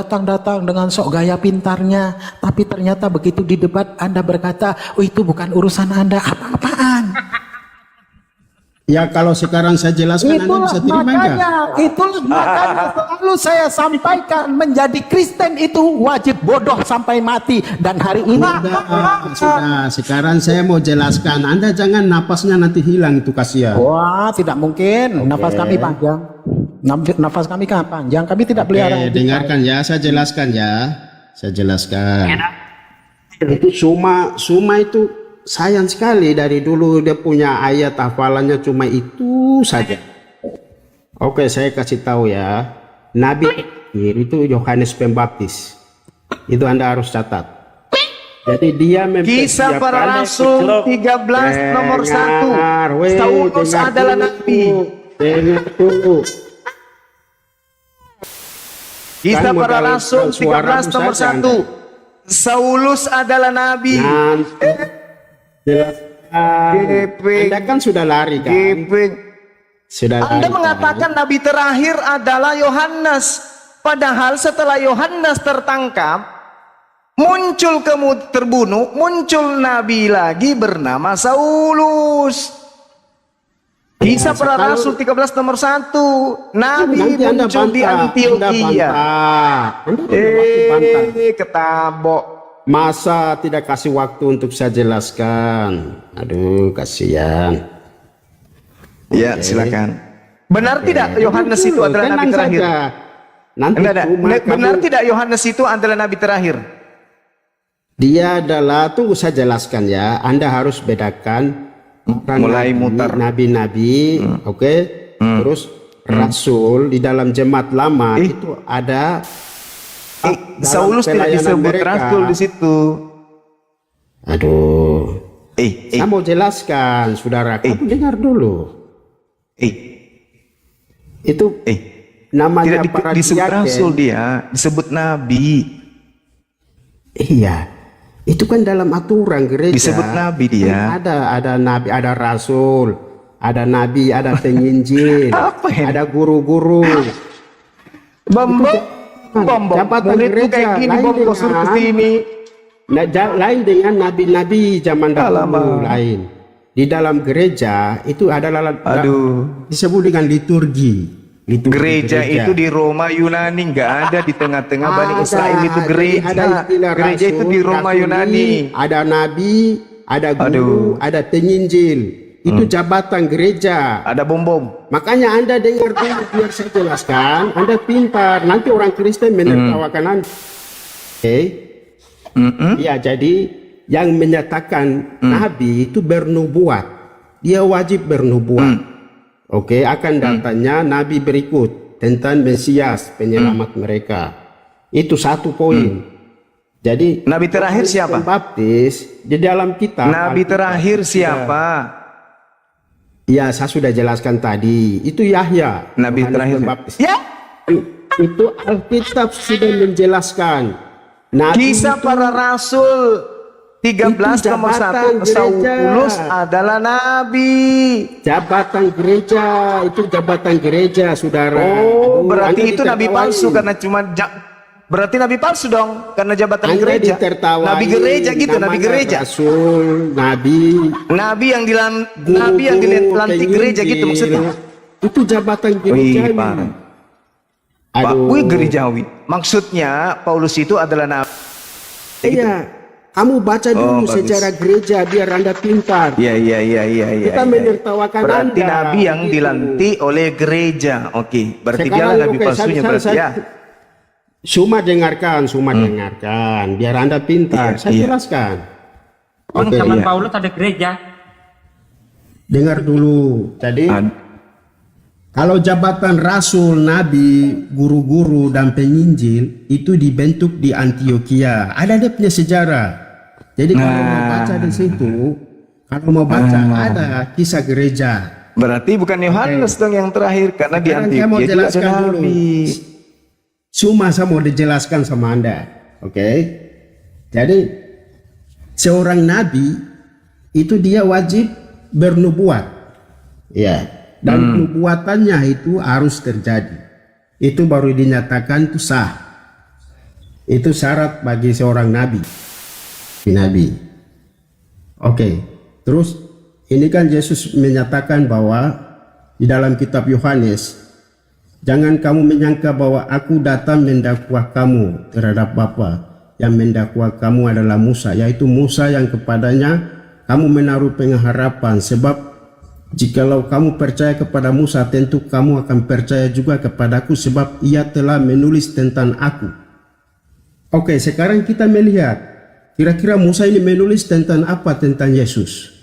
datang-datang dengan sok gaya pintarnya, tapi ternyata begitu di debat Anda berkata, oh itu bukan urusan Anda, apa-apaan. Ya kalau sekarang saya jelaskan Anda bisa terima enggak? Itulah makanya selalu saya sampaikan, menjadi Kristen itu wajib bodoh sampai mati. Dan hari ini Sudah, sekarang saya mau jelaskan. Anda jangan napasnya nanti hilang, itu kasihan. wah, tidak mungkin. Nafas kami panjang. Nafas kami kan panjang. Kami tidak pelihara. Dengarkan ya, saya jelaskan ya. Saya jelaskan. Itu Suma itu sayang sekali, dari dulu dia punya ayat hafalannya cuma itu saja. Oke, saya kasih tahu ya. Nabi itu Yohanes Pembaptis. Itu Anda harus catat. Jadi dia Kisah Para Rasul 13 nomor 1. Saulus adalah nabi. Kisah Para Rasul 13 nomor 1. Saulus adalah nabi. Anda kan sudah lari kan? Sudah Anda lari, mengatakan nabi terakhir adalah Yohanes. Padahal setelah Yohanes tertangkap, muncul terbunuh, muncul nabi lagi bernama Saulus. Kisah Para Rasul 13 nomor 1. Nabi muncul di Antioquia. Ketabok. Masa tidak kasih waktu untuk saya jelaskan? Aduh, kasihan. Ya, silakan. Benar tidak Yohanes itu adalah nabi terakhir? Nanti benar tidak Yohanes itu adalah nabi terakhir? Dia adalah, tunggu saya jelaskan ya. Anda harus bedakan mulai mutar nabi-nabi, oke? Terus rasul di dalam jemaat lama itu ada. Saulus tidak disebut rasul di situ. Aduh. Saya mau jelaskan, saudara. Kamu dengar dulu. Itu namanya tidak disebut rasul, dia disebut nabi. Iya. Itu kan dalam aturan gereja. Disebut nabi dia. Ada nabi, ada rasul, ada nabi, ada penginjil, ada guru-guru. Jabatan gereja lain dengan nabi-nabi zaman dahulu lain. Di dalam gereja itu adalah disebut dengan liturgi. Gereja itu di Roma Yunani, nggak ada di tengah-tengah Bani Israel itu gereja. Gereja itu di Roma Yunani. Ada nabi, ada guru, ada penginjil. Itu jabatan gereja. Ada bom-bom. Makanya Anda dengar dulu biar saya jelaskan. Anda pintar. Nanti orang Kristen menertawakan Anda. Ya, jadi yang menyatakan nabi itu bernubuat. Dia wajib bernubuat. Oke, akan datanya nabi berikut tentang Mesias, penyelamat mereka. Itu satu poin. Jadi nabi terakhir siapa? Baptis di dalam kitab. Nabi terakhir siapa? Ya, saya sudah jelaskan tadi. Itu Yahya, nabi terakhir Baptis. Ya. Itu Alkitab sudah menjelaskan. Nabi Kisah Para Rasul 13 nomor 1. Saulus adalah nabi. Jabatan gereja, itu jabatan gereja, saudara. Oh, berarti itu nabi palsu karena cuma berarti nabi palsu dong karena jabatan gereja. Nabi gereja gitu, nabi gereja. Rasul, nabi yang dilantik gereja gitu maksudnya. Itu jabatan gereja. Wih, gerejawi. Maksudnya Paulus itu adalah nabi. Iya. Kamu baca dulu sejarah gereja biar Anda pintar. Iya. Kita menertawakan berarti Anda. nabi yang dilantik oleh gereja. Oke, berarti dia nabi palsunya berarti ya. Cuma dengarkan, biar Anda pintar. Saya jelaskan. Zaman Paulus ada gereja. Dengar dulu. Jadi kalau jabatan rasul, nabi, guru-guru dan penginjil itu dibentuk di Antioquia. Ada dia punya sejarah. Jadi kalau mau baca di situ, ada kisah gereja. Berarti bukan Yohanes dong yang terakhir karena di Antioquia mau juga jelaskan ada dulu. nabi. Cuma saya mau dijelaskan sama Anda. Jadi seorang nabi itu dia wajib bernubuat. Ya. Dan nubuatannya itu harus terjadi. Itu baru dinyatakan itu sah. Itu syarat bagi seorang nabi. Nabi. Oke. Terus ini kan Yesus menyatakan bahwa di dalam kitab Yohanes, jangan kamu menyangka bahwa aku datang mendakwah kamu terhadap Bapa. Yang mendakwah kamu adalah Musa, yaitu Musa yang kepadanya kamu menaruh pengharapan. Sebab jikalau kamu percaya kepada Musa, tentu kamu akan percaya juga kepadaku, sebab ia telah menulis tentang aku. Oke, sekarang kita melihat kira-kira Musa ini menulis tentang apa tentang Yesus.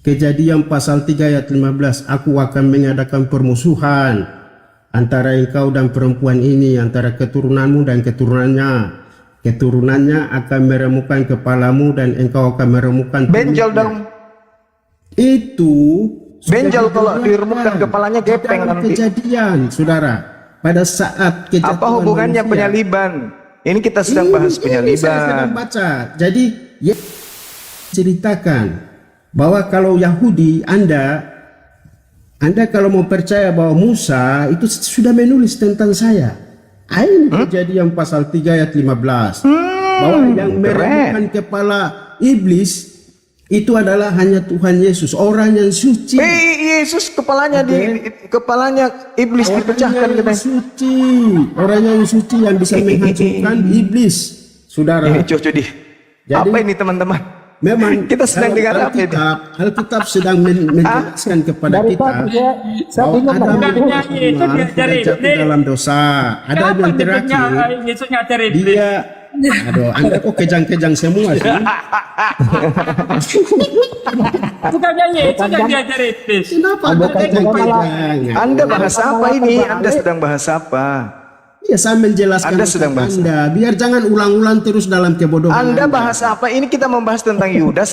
Kejadian pasal 3 ayat 15, aku akan mengadakan permusuhan antara engkau dan perempuan ini, antara keturunanmu dan keturunannya. Keturunannya akan meremukkan kepalamu dan engkau akan meremukkan Benjol tulangnya. dong. Itu Benjol kalau diremukkan kepalanya gepeng dalam nanti. kejadian, saudara. Pada saat kejatuhan Apa hubungannya manusia. penyaliban? Ini kita sedang bahas Ini saya sedang penyaliban. baca. Jadi ceritakan bahwa kalau Yahudi Anda kalau mau percaya bahwa Musa itu sudah menulis tentang saya. Ini Kejadian pasal 3 ayat 15. Bahwa yang meremukkan kepala iblis itu adalah hanya Tuhan Yesus, orang yang suci. Yesus kepalanya kepalanya iblis dipecahkan Orang yang katanya. suci, orang yang suci yang bisa menghancurkan iblis, saudara. Cucu di. Jadi- Apa ini teman-teman? Memang Kita sedang dengar apa ini? Alkitab sedang menjelaskan kepada kita bahwa ada Bukan yang nyanyi, itu diajarin. jatuh dalam dosa. Ada Kenapa yang nyebutnya terakhir Yesus ngajarin iblis? dia, aduh, Anda kok kejang-kejang semua sih? Bukan nyanyi, itu yang diajarin iblis. Kenapa Anda kejang-kejang? Anda bahas apa ini? Anda sedang bahas apa? Ya, saya menjelaskan Anda sedang untuk bahas Anda, biar jangan ulang-ulang terus dalam kebodohan. Anda bahas apa? Ini kita membahas tentang Yudas.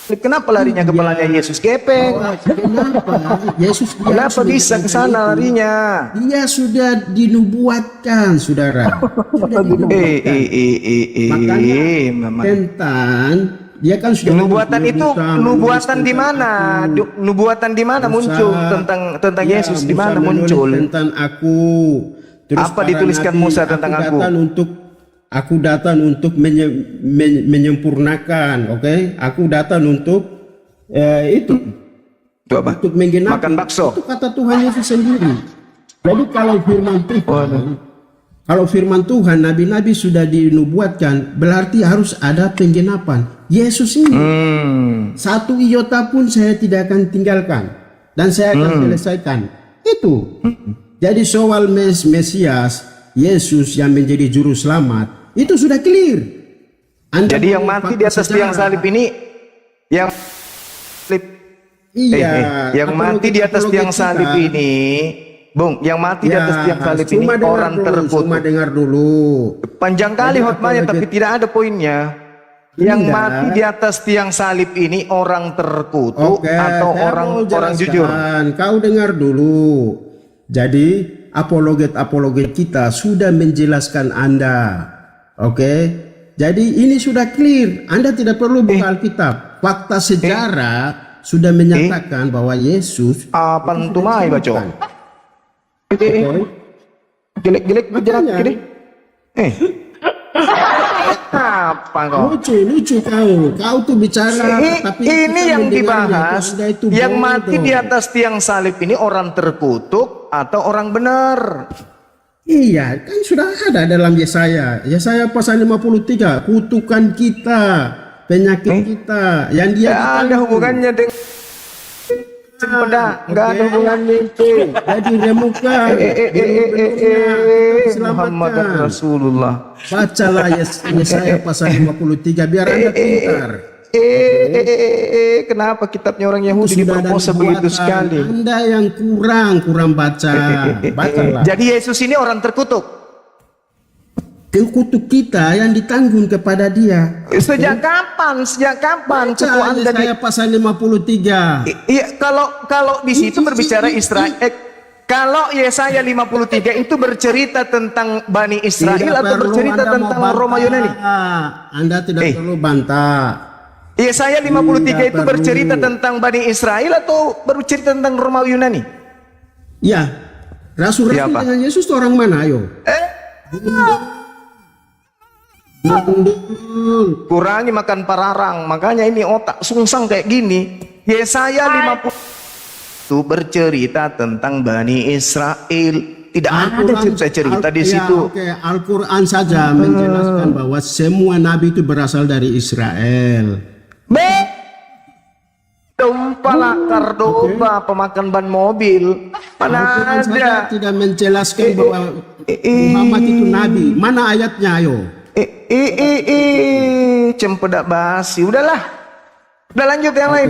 Kenapa larinya kepalanya Yesus gepeng? Kenapa? Yesus dia Kenapa sudah bisa ke diberikan sana itu. larinya? Dia sudah dinubuatkan, saudara. Sudah dinubuatkan. Makanya Mama. tentang dia kan sudah Nubuatan menulis itu tentang nubuatan di mana? Nubuatan di mana muncul tentang Ya, Yesus di Musa mana menulis muncul? tentang aku. Terus Apa para dituliskan nabi, Musa tentang aku? Aku datang untuk menyempurnakan, oke? Aku datang untuk itu Itu apa? untuk menggenapi. Makan bakso. Itu kata Tuhan Yesus sendiri. Jadi kalau firman Tuhan, nabi-nabi sudah dinubuatkan, berarti harus ada penggenapan. Yesus ini satu iota pun saya tidak akan tinggalkan dan saya akan selesaikan. Itu. Jadi soal Mesias, Yesus yang menjadi juru selamat, itu sudah clear. Jadi yang mati di atas tiang salib ini yang yang mati di atas tiang salib ini, Bung, yang mati di atas tiang salib ini orang terkutuk. Cuma dengar dulu. Panjang kali hotmanya tapi tidak ada poinnya. Yang mati di atas tiang salib ini orang terkutuk atau saya orang mau jujur? jelaskan. Kau dengar dulu. Jadi apologet kita sudah menjelaskan Anda. Oke. Jadi ini sudah clear. Anda tidak perlu buka Alkitab. Fakta sejarah sudah menyatakan bahwa Yesus Apa entumai baco? Gelek-gelek berjalan gini. Apa kau? lucu kau tuh bicara tapi Ini kita yang mendengarnya, dibahas. Anda itu Yang bodoh. mati di atas tiang salib ini orang terkutuk atau orang benar? Iya, kan sudah ada dalam Yesaya. Yesaya pasal 53, kutukan kita, penyakit kita yang dia Ada hubungannya dengan sempeda, enggak ada hubungannya itu. jadi remukkan. Muhammad Rasulullah. Bacalah Yesaya pasal 53 biar Anda pintar. Kenapa kitabnya orang Yahudi Sudah ada diperkosa begitu nubuatan. sekali? Anda yang kurang baca. Bacalah. Jadi Yesus ini orang terkutuk. Kutuk kita yang ditanggung kepada dia. Sejak kapan? Sejak kapan? Suku Baca Anda di Yesaya pasal 53. Iya, kalau di situ berbicara Israel, kalau Yesaya 53 itu bercerita tentang Bani Israel Tidak atau perlu bercerita Anda mau tentang bantah. Roma Yunani? Anda tidak perlu bantah. Yesaya 53 Tidak itu perlu. bercerita tentang Bani Israel atau bercerita tentang Roma Yunani? Ya, rasul-rasul Siapa? dengan Yesus itu orang mana? Ayo. Kurangi makan pararang, makanya ini otak sungsang kayak gini. Yesaya 50 itu bercerita tentang Bani Israel. Tidak ada cerita di situ. Oke, Al-Quran saja menjelaskan bahwa semua nabi itu berasal dari Israel. Dompa lakar domba pemakan ban mobil. Mana Al-Quran saja ada? tidak menjelaskan bahwa Muhammad itu nabi. Mana ayatnya, ayo? Cempedak basi. Udahlah. Udah lanjut yang lain.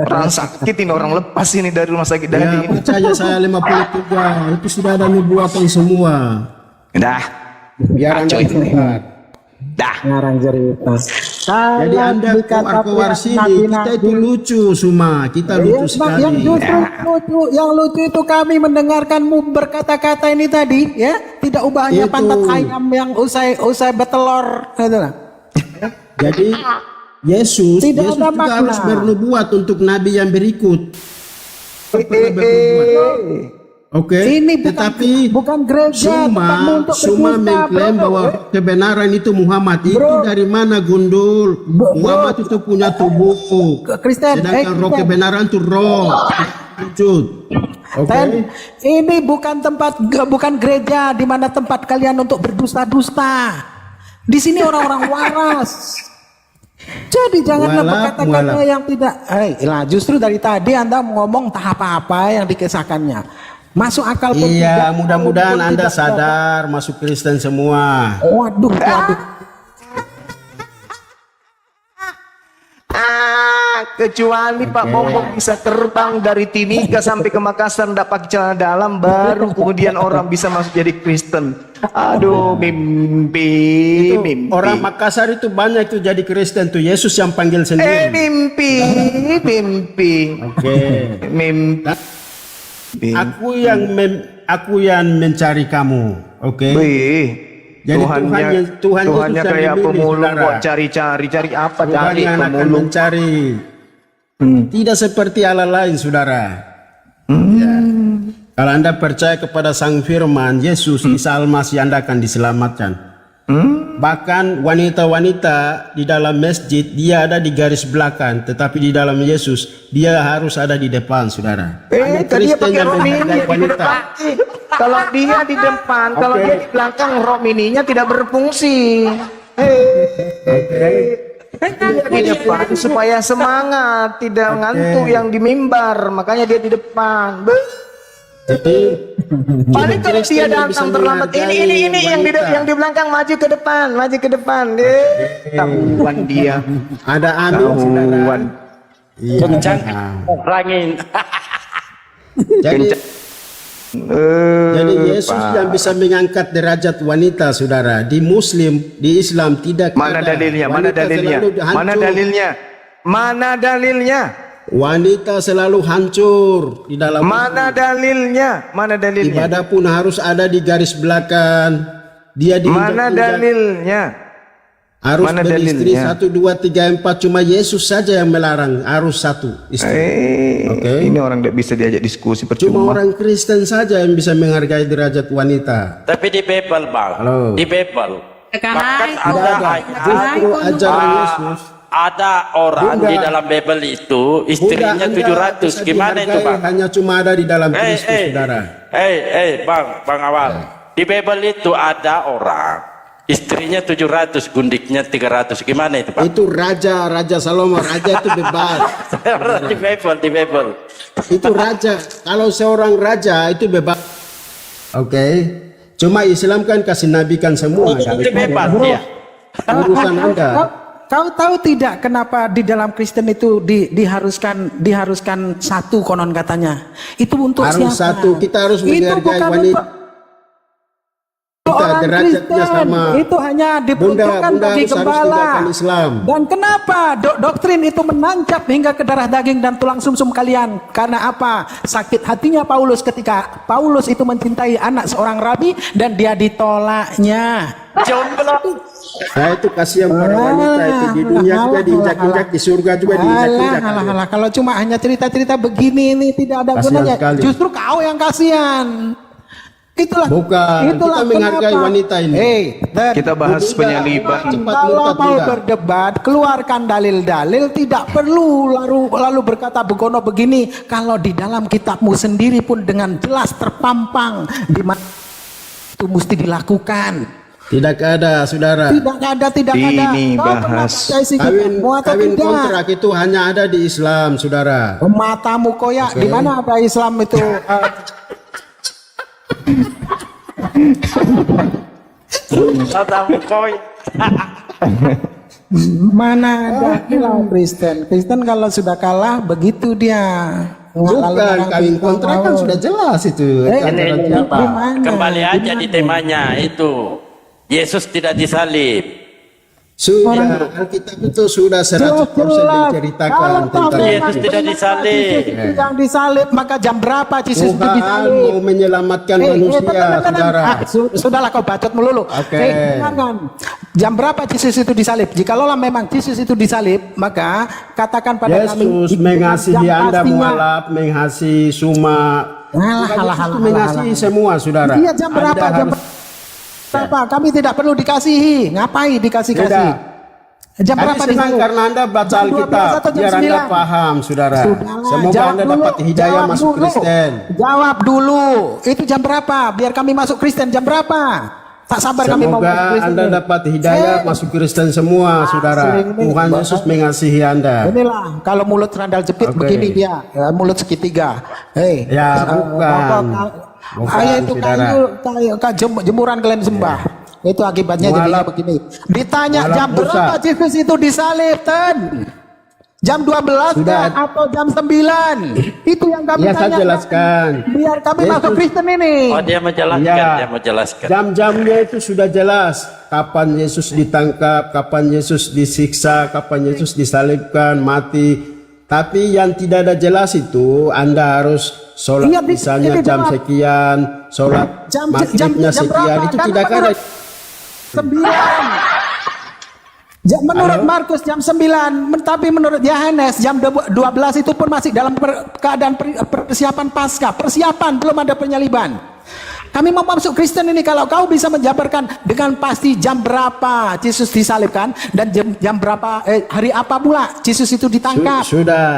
Orang sakit ini, orang lepas ini dari rumah sakit Ya, tadi. percaya saya 53 itu sudah ada nubuatan semua. Dah. Biar Anda lihat. Dah. Ngarang cerita. Jadi Anda keluar sini, kita itu lucu semua. Kita lucu sekali. Yang justru lucu, yang lucu itu kami mendengarkanmu berkata-kata ini tadi, ya, tidak ubahnya Itu. pantat ayam yang usai bertelur, gitu lah. Jadi Yesus Tidak ada juga makna. harus bernubuat untuk nabi yang berikut. Pernah bernubuat. Oke, Ini bukan, tetapi bukan gereja tempatmu untuk Suma berdusta, mengklaim bro. bahwa kebenaran itu Muhammad. Itu dari mana, Gundul? Muhammad itu punya tubuh. Kristen, Sedangkan roh Kristen. kebenaran itu roh. Wujud. Oke. Dan ini bukan bukan gereja di mana tempat kalian untuk berdusta-dusta. Di sini orang-orang waras. Jadi janganlah Mualaf, berkata-kata mualaf. yang tidak. Lah justru dari tadi Anda ngomong tak apa-apa yang dikisahkannya. Masuk akal pun Iya, tidak, mudah-mudahan pun Anda tidak. sadar masuk Kristen semua. Waduh, waduh. Kecuali Pak Bombong bisa terbang dari Timika sampai ke Makassar tidak pakai celana dalam, baru kemudian orang bisa masuk jadi Kristen. Aduh, mimpi. Orang Makassar itu banyak itu jadi Kristen tuh. Yesus yang panggil sendiri. Mimpi. Oke. Mimpi. Aku yang mencari kamu. Oke. Wih, Jadi Tuhannya Tuhan Yesus yang kayak memilih, pemulung saudara. kok cari apa Tuhan cari yang akan pemulung. mencari. Tidak seperti Allah lain, saudara. Ya. Kalau Anda percaya kepada Sang Firman, Yesus, Isa Al-Masih, Anda akan diselamatkan. Bahkan wanita-wanita di dalam masjid, dia ada di garis belakang. Tetapi di dalam Yesus, dia harus ada di depan, saudara. Hanya Tadi dia Kristen pakai yang rok mini menghargai di wanita. depan. Kalau dia di depan, kalau Oke. dia di belakang, rok mininya tidak berfungsi. Dia di depan supaya semangat, tidak ngantuk yang di mimbar, makanya dia di depan. Jadi, Paling kalau Kristen dia yang bisa datang terlambat, menghargai ini wanita. yang di belakang maju ke depan. Tahuan dia. Ada amin, saudara. Tahuan. Iya. Rangin. Jadi Yesus yang bisa mengangkat derajat wanita, saudara. Di Muslim, di Islam tidak Mana ada. dalilnya? Wanita selalu hancur. Mana dalilnya? Wanita selalu hancur di dalam Mana dalilnya? ibadah pun harus ada di garis belakang. Dia Mana diinjak-injak. dalilnya? Harus Mana beristri dalilnya? 1, 2, 3, 4. Cuma Yesus saja yang melarang harus 1 istri. Oke. Ini orang tidak bisa diajak diskusi Cuma percuma. orang Kristen saja yang bisa menghargai derajat wanita. Tapi di Bible, Bang. Halo. Di Bible. Bahkan Tidak ada ada. ayat, Justru ajaran Yesus. ada orang Bunda. di dalam Bible itu istrinya Anda 700. bisa Gimana itu, dihargai Bang? hanya cuma ada di dalam Kristus, saudara. Bang Awal. Di Bible itu ada orang istrinya 700, gundiknya 300. Gimana itu, Pak? Itu Raja Salomo. Raja itu bebas. di Bible. Itu raja. Kalau seorang raja itu bebas. Oke. Cuma Islam kan kasih nabikan semua. kan? Itu bebas dia. Urusan Anda. Kau tahu tidak kenapa di dalam Kristen itu diharuskan satu konon katanya? Itu untuk Harus siapa? satu. Kita harus Itu menghargai bukan wanita. untuk orang derajatnya Kristen. sama. Itu hanya diperuntukkan Bunda bagi harus gembala. tinggalkan Islam. Dan kenapa doktrin itu menancap hingga ke darah daging dan tulang sumsum kalian? Karena apa? Sakit hatinya Paulus ketika Paulus itu mencintai anak seorang rabi dan dia ditolaknya. Jomblo. Saya itu kasihan pada wanita itu di dunia juga diinjak-injak, di surga juga diinjak-injak. Alah. Kalau cuma hanya cerita-cerita begini ini tidak ada Kasihan gunanya. sekali. Justru kau yang kasihan. Itulah, Bukan, kita menghargai wanita ini. Kita bahas penyaliban. Cepat kalau murtad mau tidak. berdebat, keluarkan dalil-dalil, tidak perlu lalu berkata begono begini. Kalau di dalam kitabmu sendiri pun dengan jelas terpampang di mana itu mesti dilakukan. Tidak ada, saudara. Tidak ada. Ini Kau pernah bahas baca isi kitabmu atau Kawin tidak? kontrak itu hanya ada di Islam, saudara. Matamu koyak, di mana ada Islam itu? Tahu koi. Mana ada Islam Kristen? Kristen kalau sudah kalah begitu dia. Bukan, kawin kontrak kan sudah jelas itu. Antara siapa? Kembali aja di temanya itu. Yesus tidak disalib. Sudah, Alkitab itu sudah 100% menceritakan tentang Yesus tidak disalib. Yang disalib, maka jam berapa Yesus itu Tuhan disalib? mau menyelamatkan manusia, saudara. Sudahlah kau bacot melulu. Oke. Jangan. Jam berapa Yesus itu disalib? Jikalau memang Yesus itu disalib, maka katakan pada kami. Yesus mengasihi jam Anda pastinya. mualaf, mengasihi suma. Yesus mengasihi semua, saudara. Iya, jam berapa? Anda Jam harus- berapa? Kami tidak perlu dikasihi. Ngapain dikasih-kasih? Tidak. Jam Kami berapa senang disalib? karena Anda baca Jam 12 Alkitab, atau jam biar Anda 9? paham, saudara. Sudahlah, Semoga jawab Anda dulu, dapat hidayah jawab masuk dulu. Kristen. Jawab dulu. Itu jam berapa? Biar kami masuk Kristen jam berapa? Tak sabar kami mau masuk Semoga Kristen. Anda dapat hidayah masuk Kristen semua, saudara. sering ini. Tuhan Yesus mengasihi Anda. Inilah kalau mulut randal jepit Oke. begini dia, mulut segitiga. Hei, Ya, bukan. Bukan, itu saudara. kayu jemuran kalian sembah. Itu akibatnya jadinya Mualaf- begini. Ditanya mualaf jam Musa. berapa Yesus itu disalib, Ten? Jam 12 Sudah. atau jam 9? Itu yang kami Ya, saya tanya. jelaskan. Biar kami Yesus- masuk Kristen ini. Oh, dia menjelaskan, Ya. dia menjelaskan. Jam-jamnya itu sudah jelas. Kapan Yesus ditangkap, kapan Yesus disiksa, kapan Yesus disalibkan, mati. Tapi yang tidak ada jelas itu Anda harus sholat Iya, misalnya ini jam jawab. sekian, sholat Jam maghribnya jam sekian, berapa? itu Kan tidak ada. menurut 9. Menurut Markus jam 9, tapi menurut Yohanes jam 12 itu pun masih dalam keadaan persiapan Paskah. Persiapan, belum ada penyaliban. Kami mau masuk Kristen ini, kalau kau bisa menjabarkan dengan pasti jam berapa Yesus disalibkan dan jam berapa hari apa pula Yesus itu ditangkap. Sudah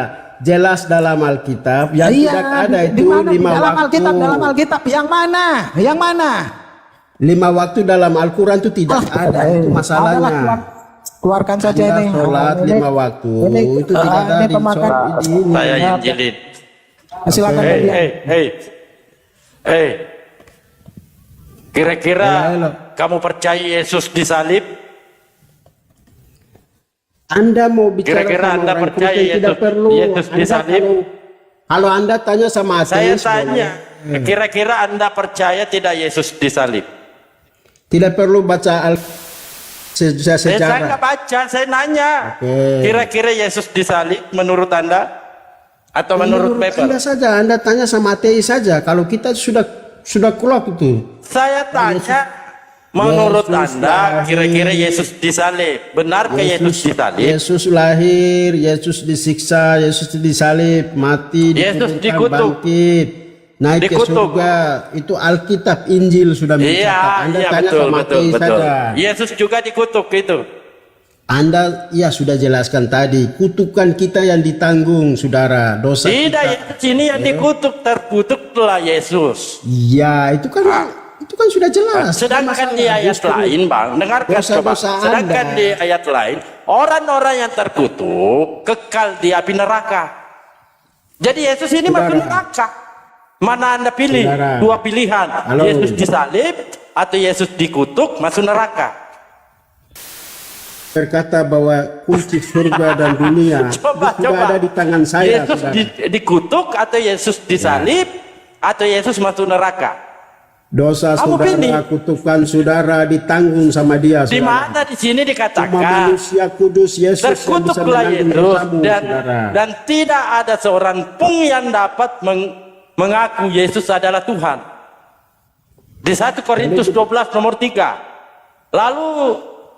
jelas dalam Alkitab yang Iya, tidak ada di itu mana? Di 5 dalam waktu. Alkitab, dalam Alkitab yang mana? Yang mana? 5 waktu dalam Al-Quran itu tidak ada, itu masalahnya. Keluarkan saja Anda ini. sholat Ini- 5 waktu ini, itu tidak ada ini di pemakan. sholat ini. Saya injilin. Silakan. Oke. Nadia. Hei. Kira-kira Halo. kamu percaya Yesus disalib? Anda mau bicara Kira-kira sama Anda orang percaya Kristen tidak Yesus- perlu. Yesus Anda disalib? kalau Anda tanya sama Saya ateis, tanya, kira-kira Anda percaya tidak Yesus disalib? tidak perlu baca Saya nggak sejarah. baca, saya nanya. Oke. Kira-kira Yesus disalib menurut Anda? Atau menurut Bible? Anda saja, Anda tanya sama ateis saja. Kalau kita sudah klop itu. Saya tanya, menurut Yesus Anda, lahir. kira-kira Yesus disalib? Benarkah Yesus disalib? Yesus lahir, Yesus disiksa, Yesus disalib, mati, Yesus dikuburkan, dikutuk. bangkit, naik ke Dikutuk. surga. Itu Alkitab, Injil sudah mencatat. Iya, Anda iya, tanya betul, sama betul, ateis betul. saja. Yesus juga dikutuk itu. Anda ya sudah jelaskan tadi, kutukan kita yang ditanggung, saudara, dosa Tidak, kita. Yesus ini yang dikutuk, terkutuklah Yesus. Ya, itu kan sudah jelas. Sedangkan di Masalah. ayat Justru lain, Bang, dengarkan coba. dosa-dosa Sedangkan Anda. di ayat lain, orang-orang yang terkutuk kekal di api neraka. Jadi Yesus ini Saudara. masuk neraka. Mana Anda pilih? Saudara. Dua pilihan. Halo. Yesus disalib atau Yesus dikutuk masuk neraka. berkata bahwa kunci surga dan dunia Coba, itu sudah ada di tangan saya. Yesus saudara. dikutuk atau Yesus disalib atau Yesus masuk neraka? Dosa Kamu saudara, pilih. kutukan saudara ditanggung sama dia. Di saudara. mana di sini Cuma dikatakan manusia kudus Yesus yang bisa terkutuklah menanggung Yesus dosamu, dan saudara. tidak ada seorang pun yang dapat mengaku Yesus adalah Tuhan. Di 1 Korintus 12 nomor 3. Lalu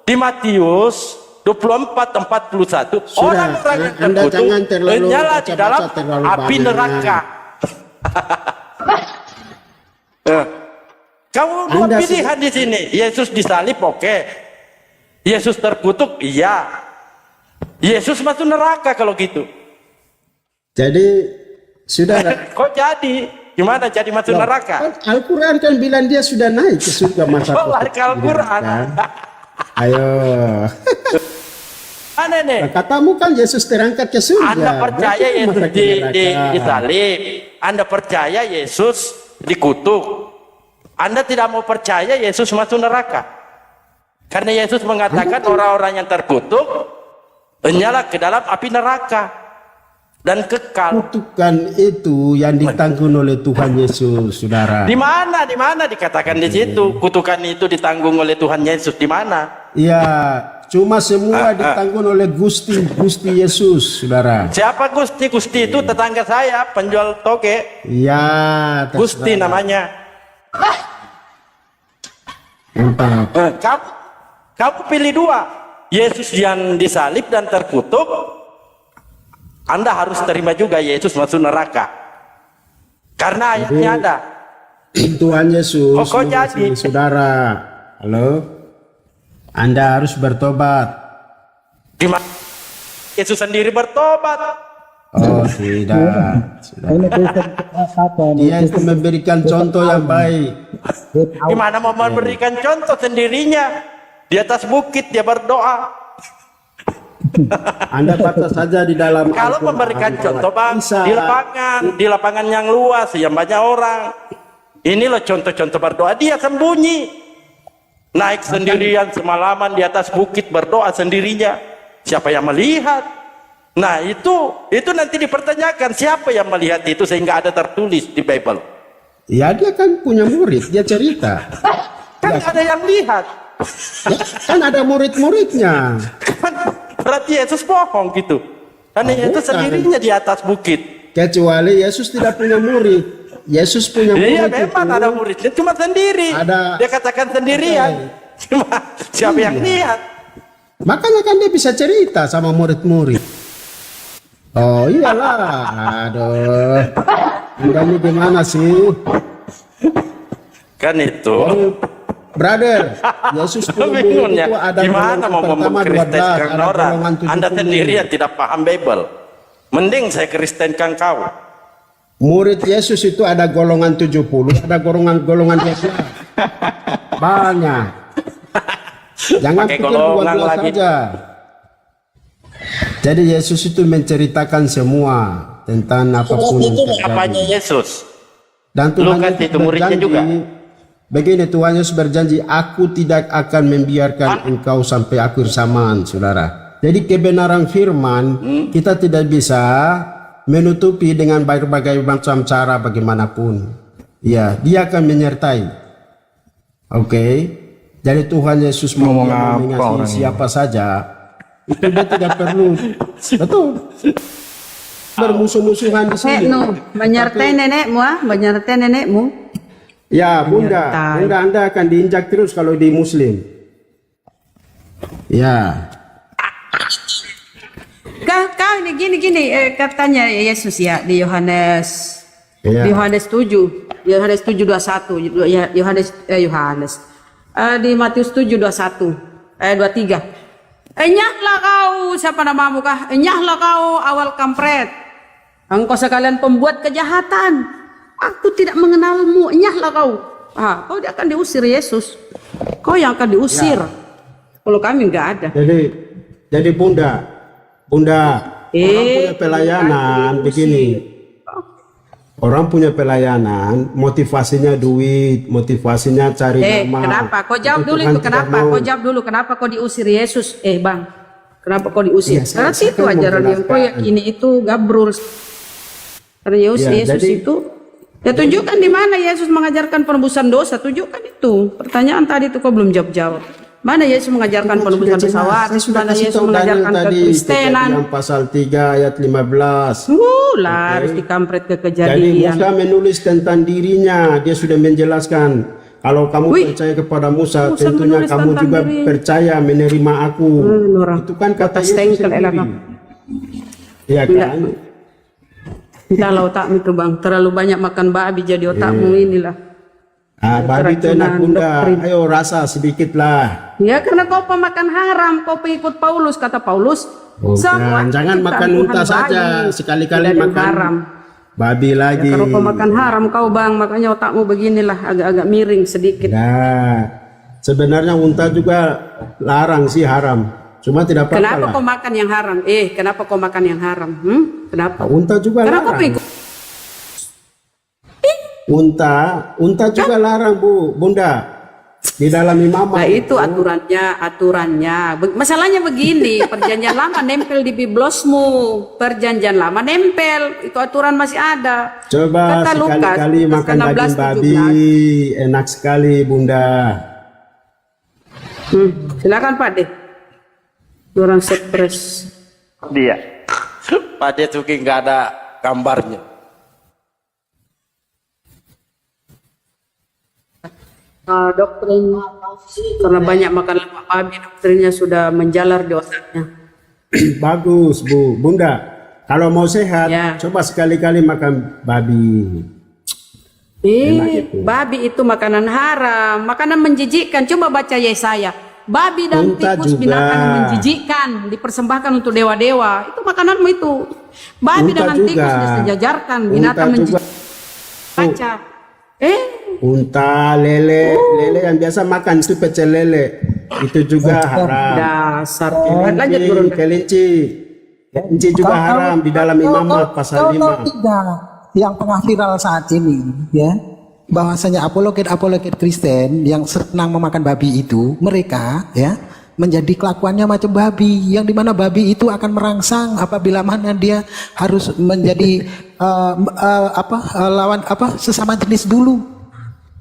di Matius 24:41 orang-orang yang Anda terkutuk jangan terlalu menyala di baca-baca dalam terlalu api banyak. neraka. Kau dua Anda pilihan di sini. Yesus disalib, oke. Yesus terkutuk, iya. Yesus masuk neraka kalau gitu. Jadi saudara, Kok jadi? Gimana jadi masuk neraka? kan Al-Quran kan bilang dia sudah naik ke surga masa Oh, lari ke Al-Quran. kan? Ayo. Mana nih? Katamu kan Yesus terangkat ke surga. Anda percaya Berarti Yesus masa ke neraka. disalib. Anda percaya Yesus dikutuk. Anda tidak mau percaya Yesus masuk neraka. Karena Yesus mengatakan orang-orang yang terkutuk nyala ke dalam api neraka dan kekal. Kutukan itu yang ditanggung oleh Tuhan Yesus, saudara. Di mana? Di mana dikatakan di situ kutukan itu ditanggung oleh Tuhan Yesus? Di mana? Iya, cuma semua ditanggung oleh Gusti Yesus, saudara. Siapa Gusti? Gusti itu tetangga saya, penjual toge. Iya, Gusti namanya. Mantap. Kamu pilih dua. Yesus yang disalib dan terkutuk. Anda harus terima juga Yesus masuk neraka. Karena ayatnya ada. Tuhan Yesus Kok jadi? mengasihi saudara. Halo? Anda harus bertobat. Di mana Yesus sendiri bertobat? Oh, tidak. Ini Kristen apa? Dia itu memberikan contoh yang baik. Gimana mau memberikan contoh sendirinya? Di atas bukit dia berdoa. Anda baca saja di dalam Kalau Al-Quran. memberikan contoh bang, Bisa. di lapangan yang luas, yang banyak orang. Ini loh contoh-contoh berdoa. Dia sembunyi. Naik sendirian semalaman di atas bukit berdoa sendirinya. Siapa yang melihat? Nah itu nanti dipertanyakan siapa yang melihat itu sehingga ada tertulis di Bible. Ya, dia kan punya murid, dia cerita. Kan ada yang lihat. Ya, kan ada murid-muridnya. Kan berarti Yesus bohong gitu. Karena Oh, Yesus bukan. sendirinya di atas bukit. Kecuali Yesus tidak punya murid. Yesus punya murid Iya memang itu. ada muridnya cuma sendiri. Ada- Dia katakan sendirian. Cuma siapa yang lihat? Makanya kan dia bisa cerita sama murid-murid. Oh iyalah, aduh. Anda ini gimana sih? Kan itu. Brother, Yesus punya murid Bingungnya. itu ada Gimana mau golongan pertama 12, mengkristenkan ada orang? golongan 70. Anda sendiri yang tidak paham Bible. Mending saya kristenkan kau. Murid Yesus itu ada golongan 70, ada golongan 12. Banyak. Jangan Pakai pikir golongan 12 lagi. saja. Jadi Yesus itu menceritakan semua tentang apapun yang terjadi. Apanya Yesus? Dan Tuhan Lukas Yesus itu muridnya berjanji, juga. begini Tuhan Yesus berjanji, aku tidak akan membiarkan engkau sampai akhir zaman, saudara. Jadi kebenaran firman kita tidak bisa menutupi dengan berbagai macam cara bagaimanapun. Ya, dia akan menyertai. Oke. Jadi Tuhan Yesus mau Ngomong dia apa mengasihi orang ini? siapa saja. Itu dia tidak perlu. Betul. Bermusuh-musuhan di sini. Nenekmu, menyertai nenekmu, menyertai nenekmu. Ya, Bunda, Menyertai. Bunda Anda akan diinjak terus kalau di Muslim. Ya, Kau ini gini, katanya Yesus ya di Yohanes, ya. di Yohanes 7, Yohanes 7:21, Yohanes, di Matius 7:21, 23. Enyahlah kau, siapa namamu kah? Enyahlah kau awal kampret, engkau sekalian pembuat kejahatan. Aku tidak mengenalmu, enyahlah kau. Kau akan diusir Yesus. Kau yang akan diusir. Kalau kami nggak ada. Jadi Bunda, orang punya pelayanan begini. Orang punya pelayanan, motivasinya duit, motivasinya cari nama. Kenapa? Kau jawab Tapi dulu Tuhan itu. tidak Kenapa? mau. Kau jawab dulu. Kenapa kau diusir Yesus? Bang. Kenapa kau diusir? Iya, Karena saya itu kan ajaran yang kau menjelaskan. yakini itu gabrul. Karena Yesus, Ya, Yesus jadi- itu. Ya tunjukkan di mana Yesus mengajarkan penebusan dosa. Tunjukkan itu. Pertanyaan tadi itu kau belum jawab. Mana Yesus mengajarkan penebusan dosa waris? Mana Yesus mengajarkan kekristenan? Yang pasal 3 ayat 15. Lah, harus dikampret ke Jadi kejadian. Musa menulis tentang dirinya, dia sudah menjelaskan kalau kamu Wih, percaya kepada Musa, Musa tentunya menulis kamu tentang juga diri. percaya menerima aku. Nora. Itu kan kata Atas Yesus tengkel, elah, sendiri. Iya Enggak. kan? Kalau otakmu itu bang, terlalu banyak makan babi jadi otakmu inilah. Babi itu enak Keracunan bunda. doktrin. Ayo rasa sedikit lah. Ya karena kau pemakan haram, kau pengikut Paulus, kata Paulus. Bukan, jangan ciptaan makan Tuhan unta saja. baik, Sekali-kali tidak ada yang makan haram. babi lagi. Ya, kalau pemakan haram kau bang, makanya otakmu beginilah agak-agak miring sedikit. Nah, sebenarnya unta juga larang sih haram. Cuma tidak apa-apa Kenapa lah. kau makan yang haram? Kenapa kau makan yang haram? Kenapa? Unta juga Karena kau larang. pengikut. Unta juga larang bunda. Di dalam imamat. Nah itu aturannya. Masalahnya begini, perjanjian lama nempel di biblosmu, perjanjian lama nempel, itu aturan masih ada. Coba Kata Lukas, sekali-kali makan 16, daging babi, enak sekali bunda. Silakan Pak De. Orang stres. Dia. Pada itu nggak ada gambarnya. Doktrin karena banyak makan lemak babi, doktrinnya sudah menjalar di otaknya. Bagus bunda. Kalau mau sehat, Ya. coba sekali-kali makan babi. Enak itu. Babi itu makanan haram, makanan menjijikkan. Coba baca Yesaya. Babi dan Unta tikus juga. binatang yang menjijikkan, dipersembahkan untuk dewa-dewa. Itu makananmu itu. Babi Unta dengan juga. tikus disejajarkan, Unta binatang juga. menjijikkan. Baca. Unta, lele yang biasa makan itu pecel lele. Itu juga haram. Dasar. Lanjut turun. Kelinci juga haram di dalam imamat pasal 5. Tidak yang tengah viral saat ini, ya, bahwasanya apologet Kristen yang senang memakan babi itu, mereka, ya, menjadi kelakuannya macam babi, yang dimana babi itu akan merangsang apabila mana dia harus menjadi lawan sesama jenis dulu.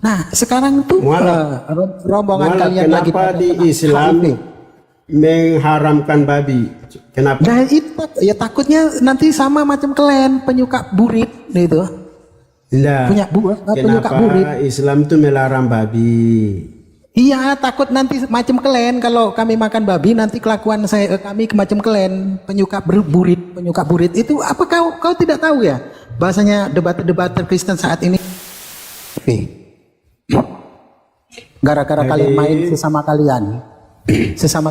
Nah sekarang tuh rombongan kalian lagi Kenapa pada di kena Islam HIV. mengharamkan babi? Kenapa? Nah itu ya takutnya nanti sama macam kalian penyuka burit itu. Tidak. penyuka Kenapa burit. Islam itu melarang babi? Iya, takut nanti macam kalian kalau kami makan babi nanti kelakuan kami macam kalian penyuka burit itu apa kau tidak tahu ya bahasanya debat Kristen saat ini gara-gara kalian main sesama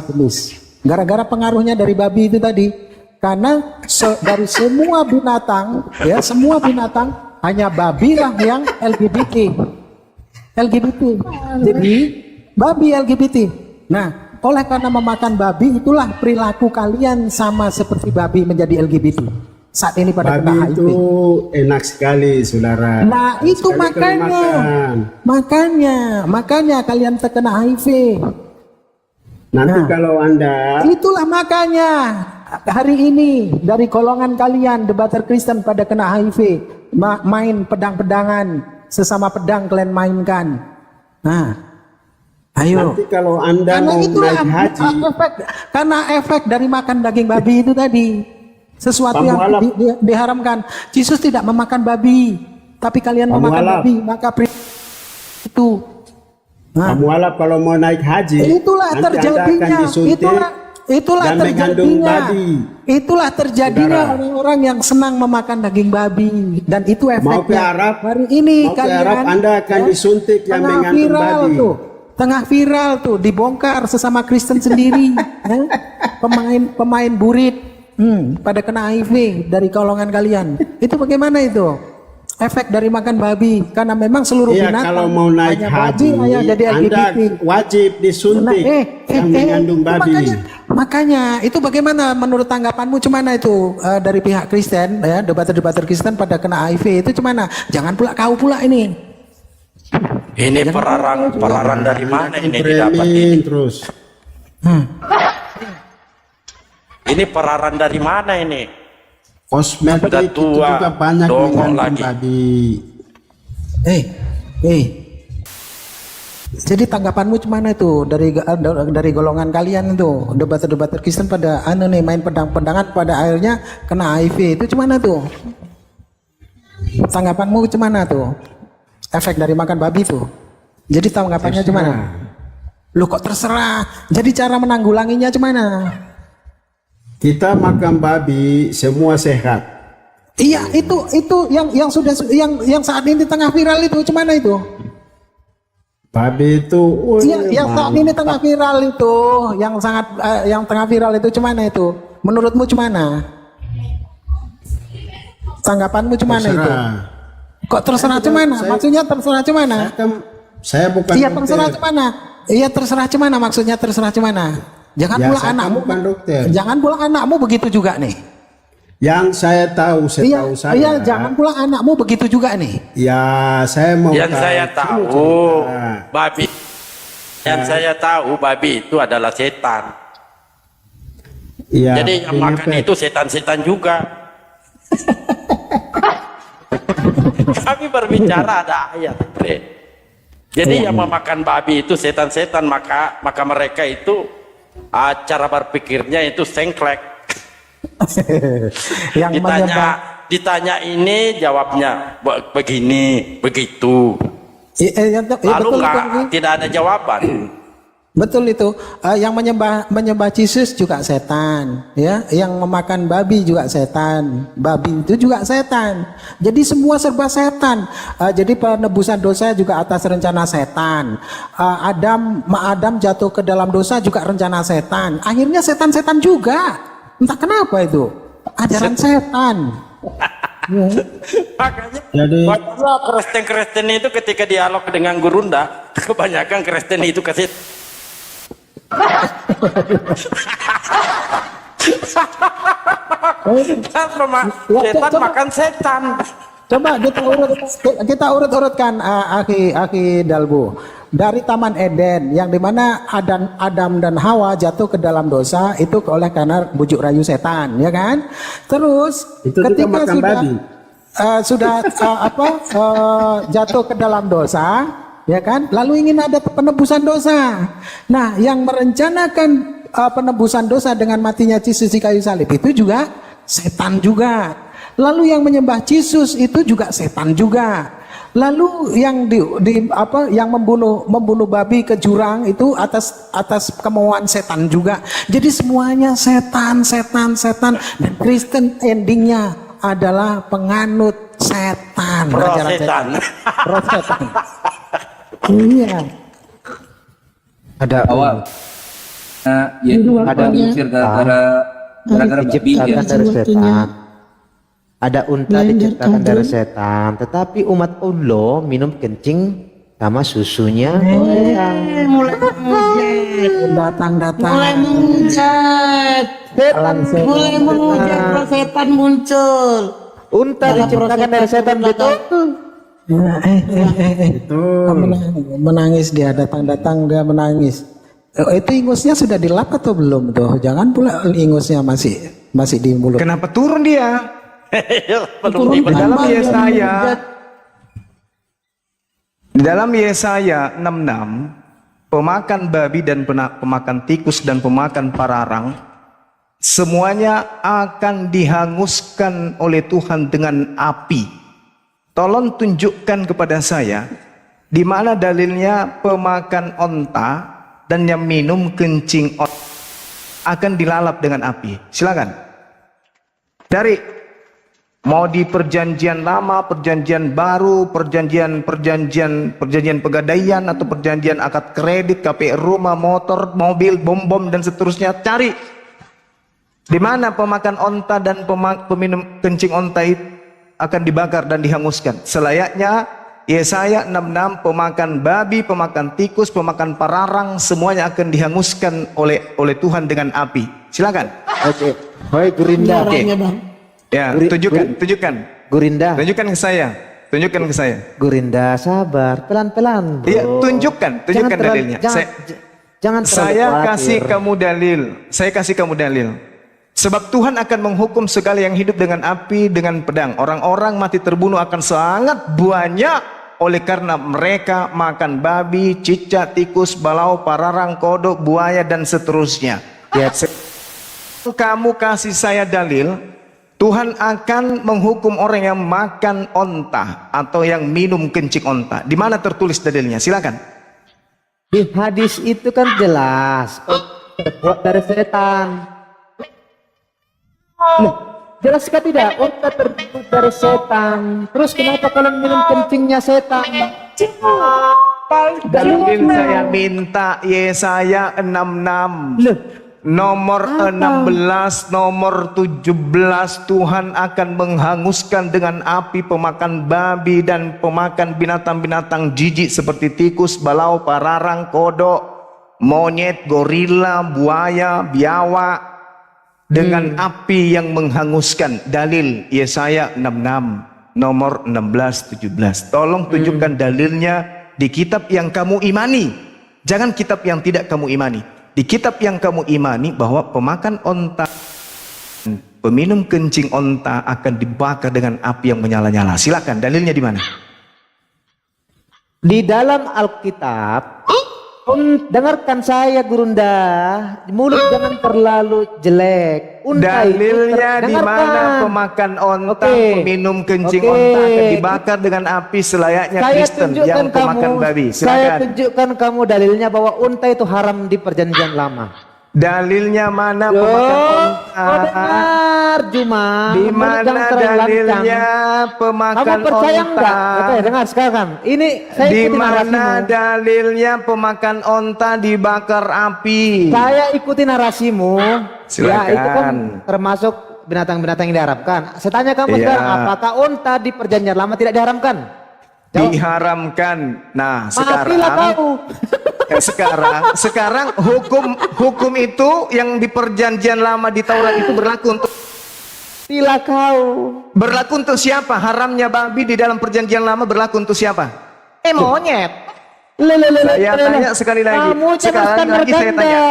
jenis gara-gara pengaruhnya dari babi itu tadi karena dari semua binatang hanya babi lah yang LGBT. Jadi babi LGBT. Nah, oleh karena memakan babi itulah perilaku kalian sama seperti babi menjadi LGBT. Saat ini pada Babi kena HIV. itu enak sekali, saudara. Nah, itu Sekali makan. makanya kalian terkena HIV. Nanti kalau Anda Itulah makanya hari ini dari golongan kalian debater Kristen pada kena HIV, main pedang-pedangan, sesama pedang kalian mainkan. Nah, ayo. nanti kalau Anda Karena mau itulah naik haji, karena efek dari makan daging babi itu tadi. Sesuatu yang Pamualap. diharamkan. Yesus tidak memakan babi, tapi kalian memakan Pamualap. babi, maka itu. Nah, kamu alap kalau mau naik haji, itulah nanti Anda akan terjadinya. disuntik Itulah dan mengandung terjadinya. babi. Itulah terjadinya Saudara. orang-orang yang senang memakan daging babi dan itu efeknya. Mau ke Arab, hari ini mau ke kalian Arab, Anda akan disuntik yang tengah mengandung viral babi. tuh. Tengah viral tuh dibongkar sesama Kristen sendiri. Ya. Pemain burit pada kena HIV dari golongan kalian. Itu bagaimana itu? Efek dari makan babi karena memang seluruh Iya, binatang kalau mau naik hanya haji, babi, hanya jadi Anda LGBT. wajib disuntik yang mengandung Itu babi. makanya itu bagaimana menurut tanggapanmu cemana itu dari pihak Kristen ya debater Kristen pada kena HIV itu cemana? Jangan pula kau pula ini. Ini perarahan dari mana ini didapat ini? Premin terus. Ini perarahan dari mana ini? Kosmetik Sudah itu tua, juga banyak dongeng mengandung lagi. babi. Jadi tanggapanmu cemana itu dari golongan kalian itu debater Kristen pada main pedang-pedangan pada akhirnya kena HIV itu cemana tuh? Tanggapanmu cemana tuh? Efek dari makan babi tuh. Jadi tanggapannya cemana? Lu kok terserah. Jadi cara menanggulanginya cemana? Kita makan babi semua sehat. Iya itu yang sudah yang saat ini tengah viral itu cemana itu? Babi itu, Yang saat ini tengah viral itu, yang tengah viral itu cemana itu? Menurutmu cemana? Tanggapanmu cemana itu? terserah. Kok terserah cemana? Maksudnya terserah cemana? Saya bukan Iya dokter. terserah cemana? Iya terserah cemana? Maksudnya terserah cemana? Jangan Ya, pula saya anakmu, bukan dokter. jangan pula anakmu begitu juga nih. Yang saya tahu, setahu saya. Iya, jangan pula anakmu begitu juga nih. Ya, saya mau Yang saya sini tahu cerita. babi. Yang saya tahu babi itu adalah setan. Ya, Jadi yang ini makan Pep. itu setan-setan juga. Kami berbicara ada ayat, Bre. Jadi yang memakan babi itu setan-setan, maka mereka itu cara berpikirnya itu sengklek. Yang menyembah Ditanya ini jawabnya begini, begitu. Lalu tidak ada jawaban. Betul itu. Yang menyembah Yesus juga setan, ya. Yang memakan babi juga setan. Babi itu juga setan. Jadi semua serba setan. Jadi penebusan dosa juga atas rencana setan. Adam jatuh ke dalam dosa juga rencana setan. Akhirnya setan-setan juga. Entah kenapa itu. Ajaran setan. Makanya Kristen itu ketika dialog dengan Gurunda, kebanyakan Kristen itu kasih setan makan setan. Coba kita urut-urutkan Aki Dalbu. Dari Taman Eden yang dimana Adam dan Hawa jatuh ke dalam dosa itu oleh karena bujuk rayu setan, ya kan? Terus Itu ketika makan babi. sudah jatuh ke dalam dosa, ya kan? Lalu ingin ada penebusan dosa. Nah, yang merencanakan penebusan dosa dengan matinya Yesus di kayu salib itu juga setan juga. Lalu yang menyembah Yesus itu juga setan juga. Lalu yang yang membunuh babi ke jurang itu atas kemauan setan juga. Jadi semuanya setan dan Kristen endingnya adalah penganut setan. Pro-setan. Pro-setan. Iya. Ada awal ya ada unsur gara-gara babi ya. Diciptakan dari setan. Ada unta diciptakan dari setan, tetapi umat Allah minum kencing sama susunya. Datang. Mulai menghujat, mulai menghujat, setan muncul. Unta diciptakan dari setan, betul? Menangis dia, datang dia menangis. Itu ingusnya sudah dilap atau belum tuh? Jangan pula ingusnya masih di mulut. Kenapa turun dia? Belum Di dalam Yesaya 66, pemakan babi dan pemakan tikus dan pemakan pararang semuanya akan dihanguskan oleh Tuhan dengan api. Tolong tunjukkan kepada saya di mana dalilnya pemakan onta dan yang minum kencing onta akan dilalap dengan api. Silakan. Dari mau di perjanjian lama, perjanjian baru, perjanjian pegadaian atau perjanjian akad kredit, KPR rumah, motor, mobil, bom dan seterusnya, cari di mana pemakan onta dan peminum kencing onta itu akan dibakar dan dihanguskan. Selayaknya Yesaya 66, pemakan babi, pemakan tikus, pemakan pararang semuanya akan dihanguskan oleh Tuhan dengan api. Silakan. Oke. Hoi Gurinda. Oke. Ya, tunjukkan. Gurinda. Tunjukkan ke saya. Gurinda, sabar, pelan-pelan. Iya, tunjukkan dalilnya. Jangan Saya kasih kamu dalil. Sebab Tuhan akan menghukum segala yang hidup dengan api, dengan pedang. Orang-orang mati terbunuh akan sangat banyak oleh karena mereka makan babi, cicak, tikus, balau, pararang, kodok, buaya dan seterusnya. Ya, Kamu kasih saya dalil, Tuhan akan menghukum orang yang makan onta atau yang minum kencing onta. Di mana tertulis dalilnya? Silakan. di hadis itu kan jelas terbuat dari setan. jelaskan tidak? Unta terbuat dari setan. Terus kenapa kalian minum kencingnya setan? Mungkin saya minta Yesaya 66 Loh, nomor 16, nomor 17, Tuhan akan menghanguskan dengan api pemakan babi dan pemakan binatang-binatang jijik seperti tikus, balau, pararang, kodok, monyet, gorila, buaya, biawak dengan api yang menghanguskan. Dalil Yesaya 66 nomor 16, 17. Tolong tunjukkan dalilnya di kitab yang kamu imani. Jangan kitab yang tidak kamu imani. Di kitab yang kamu imani bahwa pemakan onta, peminum kencing onta akan dibakar dengan api yang menyala-nyala. Silakan, dalilnya di mana? di dalam Alkitab, dengarkan saya Gurunda, mulut jangan terlalu jelek. Unta itu Dalilnya di dengarkan. mana pemakan onta, Oke. peminum kencing Oke. onta akan dibakar dengan api selayaknya Saya Kristen yang pemakan babi. saya Silakan. tunjukkan kamu dalilnya bahwa unta itu haram di perjanjian lama. Dalilnya mana Loh, pemakan oh onta? dengar Juma. Di Mulut mana jangan terlalu lancang. dalilnya pemakan Kamu percaya onta? enggak? Oke, dengar sekarang. Ini saya Di ikuti mana narasimu. dalilnya pemakan onta dibakar api? Saya ikuti narasimu. Silakan. Ya, itu kan termasuk binatang-binatang yang diharamkan. Saya tanya kamu Iya. sekarang, apakah unta di perjanjian lama tidak diharamkan? Jawab. Diharamkan. Nah, Maafkanlah kau. sekarang hukum itu yang di perjanjian lama di Taurat itu Sila kau. berlaku untuk siapa? Haramnya babi di dalam perjanjian lama berlaku untuk siapa? Monyet. Saya tanya sekali lagi. Kamu jangan Sekarang standar lagi saya ganda. tanya.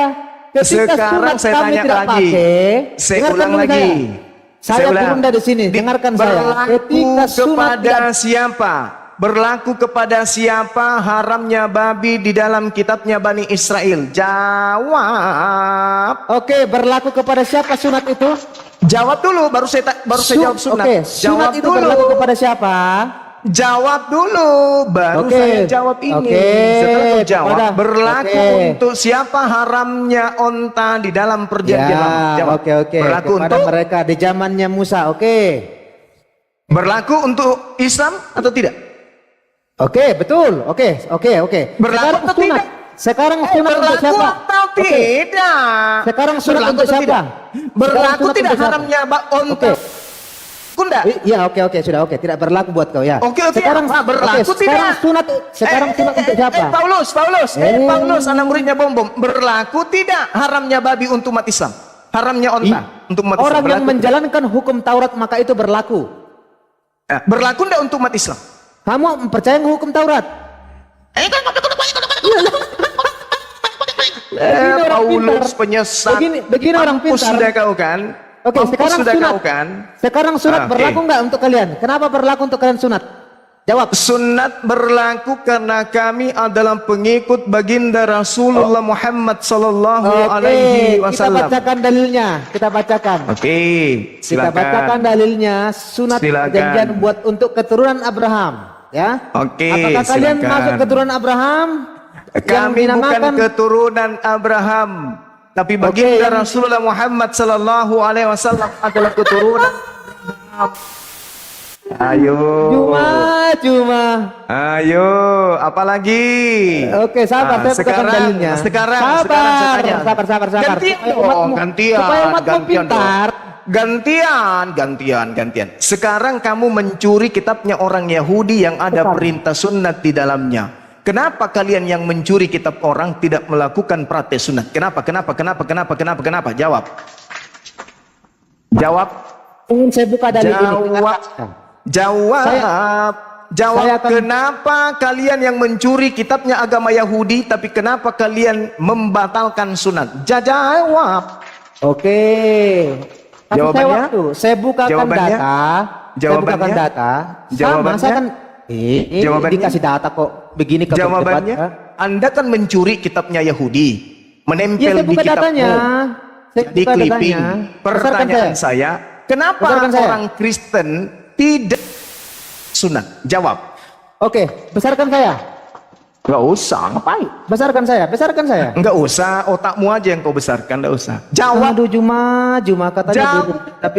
Ketika Sekarang sunat saya kami tanya tidak lagi. pakai, Saya dengarkan ulang dulu lagi. Saya ulang. turun dari sini, dengarkan saya. Berlaku Ketika sunat kepada tidak siapa? Berlaku kepada siapa haramnya babi di dalam kitabnya Bani Israel? Jawab. Oke, berlaku kepada siapa sunat itu? Jawab dulu, baru saya jawab sunat. Oke, sunat Jawab itu dulu. berlaku kepada siapa? Jawab dulu, baru Oke. saya jawab ini. Oke. Setelah kau jawab, Kepada- berlaku oke. untuk siapa haramnya onta di dalam perjanjian lama? Ya, Jawab. oke. Berlaku Kepada untuk mereka di zamannya Musa, oke. berlaku untuk Islam atau tidak? Oke, betul. Oke. Berlaku Sekarang atau sunat. tidak? Sekarang sunat untuk Berlaku siapa? atau Oke. tidak? Sekarang sunat Berlaku untuk atau siapa? tidak? Berlaku Sunat tidak untuk siapa? haramnya onta? Oke. Kunda? Iya, oke, sudah oke. Tidak berlaku buat kau ya. Oke, Sekarang apa? Berlaku oke, sekarang tidak? sunat untuk siapa? Paulus, Eh. Paulus, anak muridnya Bom. Berlaku tidak haramnya babi untuk umat Islam? Haramnya onta untuk umat Islam? Orang yang Berlaku. menjalankan hukum Taurat maka itu berlaku. Berlaku tidak untuk umat Islam? Kamu percaya nggak hukum Taurat? Begini orang Paulus pintar. penyesat. Begini orang Mampus pintar. sudah kau kan? Oke, Mampus sekarang sudah sunat. kau kan? Sekarang sunat Oke. berlaku nggak untuk kalian? Kenapa berlaku untuk kalian sunat? Jawab. Sunat berlaku karena kami adalah pengikut baginda Rasulullah Muhammad sallallahu alaihi Kita wasallam. bacakan dalilnya. Kita bacakan. Oke, Kita silakan. bacakan dalilnya. Sunat Silakan. perjanjian buat untuk keturunan Abraham. Ya. Oke, Apakah kalian silakan. masuk keturunan Abraham? Yang Kami bukan dinamakan keturunan Abraham, tapi baginda yang- Rasulullah Muhammad sallallahu alaihi wasallam adalah keturunan Abraham. Ayo. Cuma. Ayo, apalagi? Oke, sabar, saya bacakan dalilnya. Sekarang Sabar, saya tanya. sabar. Gantian Supaya dong, umatmu- gantian. supaya umatmu gantian pintar. dong. Gantian. Sekarang kamu mencuri kitabnya orang Yahudi yang ada perintah sunat di dalamnya. Kenapa kalian yang mencuri kitab orang tidak melakukan praktek sunat? Kenapa? Jawab. Ingin saya buka dalil ini. Jawab. Saya akan- Kenapa kalian yang mencuri kitabnya agama Yahudi, tapi kenapa kalian membatalkan sunat? Jawab. Oke. Kasih saya Jawabannya? waktu. Saya bukakan Jawabannya? data. Saya bukakan data. Sama, Jawabannya? saya kan Jawabannya? dikasih data kok begini ke Jawabannya, Anda kan mencuri kitabnya Yahudi, Iya, menempel saya di buka kitabmu. datanya. Saya Di buka clipping. datanya. Pertanyaan Besarkan saya, kenapa Besarkan saya. orang Kristen tidak sunat? Jawab. Oke, besarkan saya. Nggak usah. Ngapain? Besarkan saya. Nggak usah, otakmu aja yang kau besarkan, nggak usah. Jawab. Aduh, Juma katanya Jawab. gitu. Tapi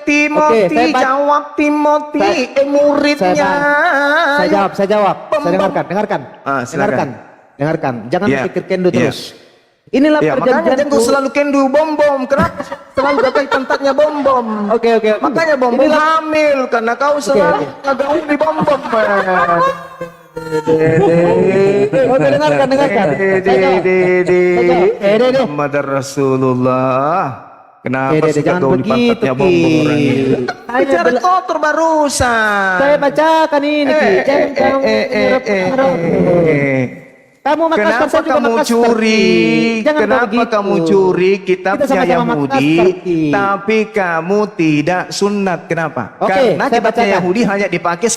Timothy, Oke, saya jawab Timothy, muridnya. saya jawab. Saya dengarkan. Silakan. Dengarkan. Jangan Ya. pikir kendo Ya. terus. Inilah Ya, makanya perjanjianku. jangan selalu kendu bom. Kenapa selalu dapat tempatnya bom? Oke. Makanya bom hamil karena kau selalu ngagauli bom. Oke, dengarkan. Muhammad Rasulullah. Kenapa Dede, suka jangan gauli begitu, pantatnya bom orang Ki. ini? Bicara kotor barusan. Saya bacakan ini, Ki. Jangan kamu Kamu makaskan, Kenapa saya juga kamu makaskan, curi? Ki. Jangan Kenapa begitu. kamu curi kitabnya sama-sama Yahudi, makaskan, Ki. tapi kamu tidak sunat? Kenapa? Oke, Karena saya kitabnya bacakan. Yahudi hanya dipakai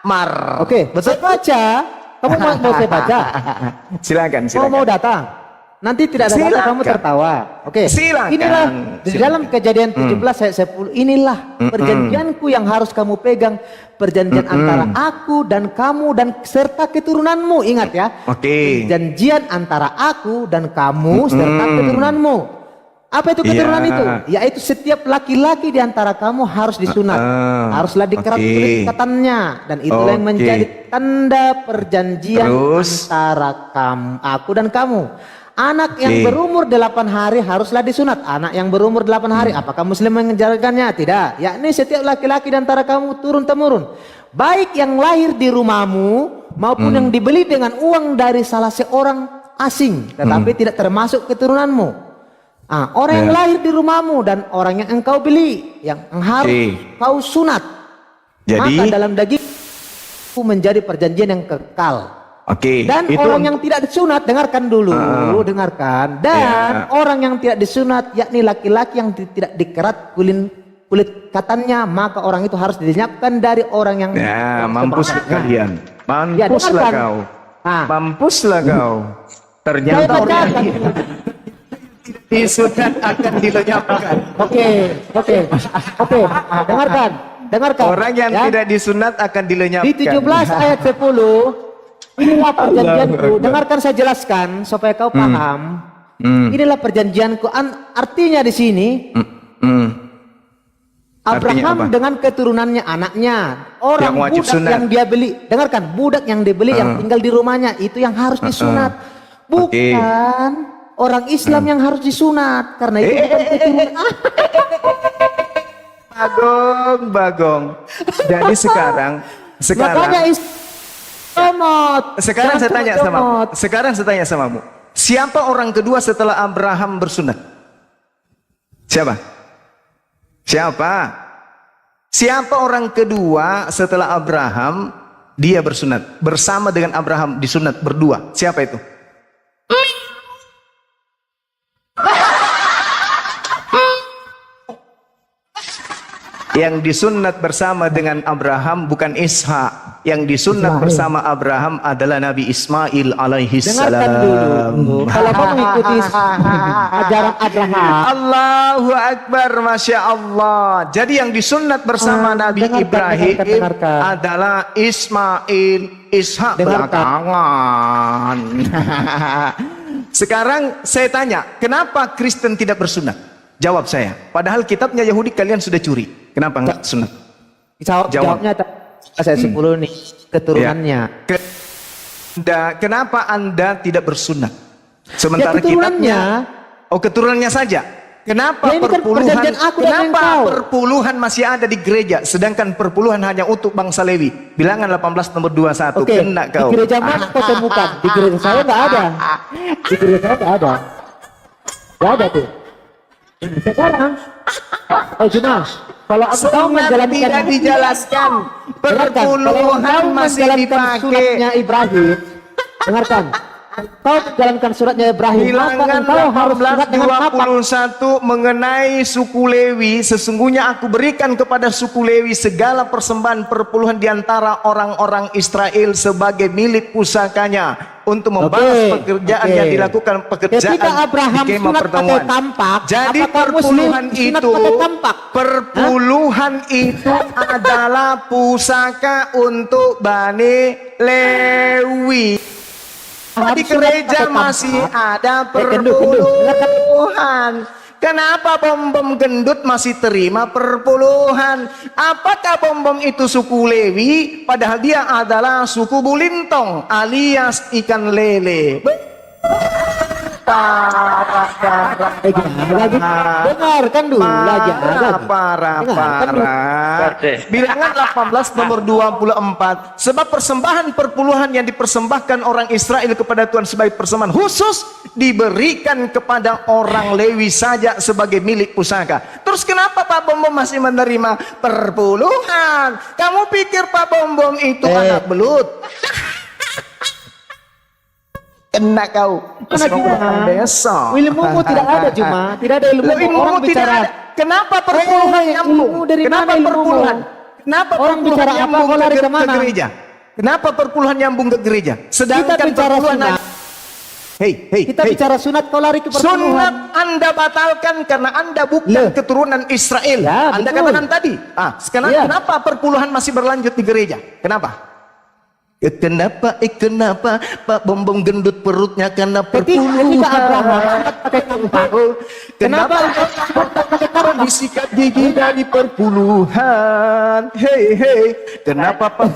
Amar. Oke, saya baca. Kamu mau saya baca? Silakan. Mau datang? Nanti tidak ada Silakan. kata kamu tertawa. Oke. Silakan. Inilah di Silakan. dalam Kejadian 17 ayat 10. Inilah perjanjianku yang harus kamu pegang, perjanjian antara aku dan kamu dan serta keturunanmu. Ingat ya. Oke. Perjanjian antara aku dan kamu serta keturunanmu. Apa itu keturunan Iya. itu? Yaitu setiap laki-laki di antara kamu harus disunat. Haruslah dikerat Oke. kulit ikatannya, dan itulah yang Oke. menjadi tanda perjanjian Terus? antara aku dan kamu. Anak yang Oke. berumur 8 hari haruslah disunat. Anak yang berumur 8 hari, apakah muslim mengajarkannya? Tidak. Yakni setiap laki-laki di antara kamu turun temurun, baik yang lahir di rumahmu maupun yang dibeli dengan uang dari salah seorang asing, tetapi tidak termasuk keturunanmu. Orang yang lahir di rumahmu dan orang yang engkau beli, yang harus kau sunat. Jadi? Maka dalam dagingku menjadi perjanjian yang kekal. Oke. Dan Itu orang yang tidak disunat, dengarkan dulu, dengarkan. Dan orang yang tidak disunat, yakni laki-laki yang tidak dikerat kulit katannya, maka orang itu harus dilenyapkan dari orang yang mampus kalian. Ya, Mampuslah dengarkan. kau. Mampuslah kau. Ternyata Saya orang bacakan. yang disunat akan dilenyapkan. Oke. Dengarkan. Orang yang ya. tidak disunat akan dilenyapkan. Di 17 ayat 10, inilah perjanjianku. Dengarkan saya jelaskan supaya kau paham. Inilah perjanjianku. Artinya di sini Abraham dengan keturunannya, anaknya, orang Yang wajib budak sunat. yang dia beli. Dengarkan, budak yang dibeli yang tinggal di rumahnya itu yang harus disunat. Bukan orang Islam yang harus disunat, karena itu bukan keturunan. Bagong. Jadi sekarang Makanya sekarang saya tanya samamu. Siapa orang kedua setelah Abraham bersunat? Siapa orang kedua setelah Abraham dia bersunat bersama dengan Abraham disunat berdua? Siapa itu? Yang disunat bersama dengan Abraham bukan Ishak. Yang disunat bersama Abraham adalah Nabi Ismail alaihi Dengarkan salam. dulu. Kalau kau mengikuti ajaran Abraham, Allahu Akbar, Masya Allah. Jadi yang disunat bersama Nabi dengarkan, Ibrahim dengarkan. adalah Ismail, Ishak belakangan. Sekarang saya tanya, kenapa Kristen tidak bersunat? Jawab saya. Padahal kitabnya Yahudi kalian sudah curi. Kenapa enggak sunat? jawabnya saya 10 nih keturunannya. Kenapa Anda tidak bersunat? Sementara keturunannya. kitabnya keturunannya saja. Kenapa Ya, ini kan perjanjian aku dan engkau. perpuluhan masih ada di gereja sedangkan perpuluhan hanya untuk bangsa Lewi? Bilangan 18 nomor 21. Oke, Kena di kau. gereja mana kau temukan? Di gereja saya nggak ada. Di gereja saya nggak ada. Nggak ada tuh. Sekarang, Juna, kalau engkau Sunat menjalankan tidak dijelaskan. Dengarkan, kalau Perpuluhan engkau masih menjalankan suratnya dipakai. Ibrahim, dengarkan, kau menjalankan suratnya Ibrahim, maka Bilangan engkau harus sunat dengan apa? 18:21 mengenai suku Lewi, sesungguhnya aku berikan kepada suku Lewi segala persembahan perpuluhan di antara orang-orang Israel sebagai milik pusakanya. untuk membalas pekerjaan yang dilakukan pekerjaan Ketika Abraham di kemah sunat pertemuan. pakai tampak, Jadi apakah Muslim perpuluhan sunat itu, pakai tampak? perpuluhan itu adalah pusaka untuk Bani Lewi. Di gereja masih ada perpuluhan. Kenapa bom-bom gendut masih terima perpuluhan? Apakah bom-bom itu suku Lewi? Padahal dia adalah suku Bulintong alias ikan lele. Dengarkan dulu aja. Parah. Bilangan 18 nomor 24. Sebab persembahan perpuluhan yang dipersembahkan orang Israel kepada Tuhan sebagai persembahan khusus diberikan kepada orang Lewi saja sebagai milik pusaka. Terus kenapa Pak Bom Bom masih menerima perpuluhan? Kamu pikir Pak Bom Bom itu anak belut? Kena kau. Orang desa. Ilmumu tidak ada cuma, tidak ada ilmu. Ilmumu tidak ada. Kenapa perpuluhan nyambung? Kenapa perpuluhan? Kenapa Orang bicara apa, nyambung kau lari ke kemana? gereja? Kenapa perpuluhan nyambung ke gereja? Sedangkan Kita bicara perpuluhan sunat. Kita bicara sunat, kau lari ke perpuluhan. Sunat Anda batalkan karena Anda bukan keturunan Israel. Ya, Anda betul. katakan tadi. Sekarang Ya. kenapa perpuluhan masih berlanjut di gereja? Kenapa? Kenapa Pak Bom Bom gendut perutnya karena perpuluhan? Ketika Abraham sunat pakai tampak, Kenapa disikat gigi dari perpuluhan? Kenapa Pak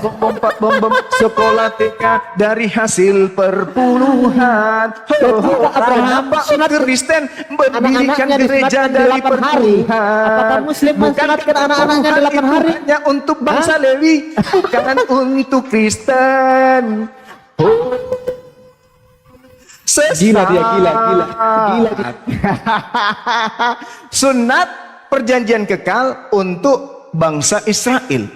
Bom Bom sekolah TK dari hasil perpuluhan? Abraham Kenapa sunat Kristen mendirikan anak-anaknya gereja disunatkan dari 8 hari? perpuluhan? Apakah Muslim mensunatkan anak-anaknya 8 hari? Hanya untuk bangsa Lewi, bukan untuk Kristen. Gila dia, gila. Sunat perjanjian kekal untuk bangsa Israel.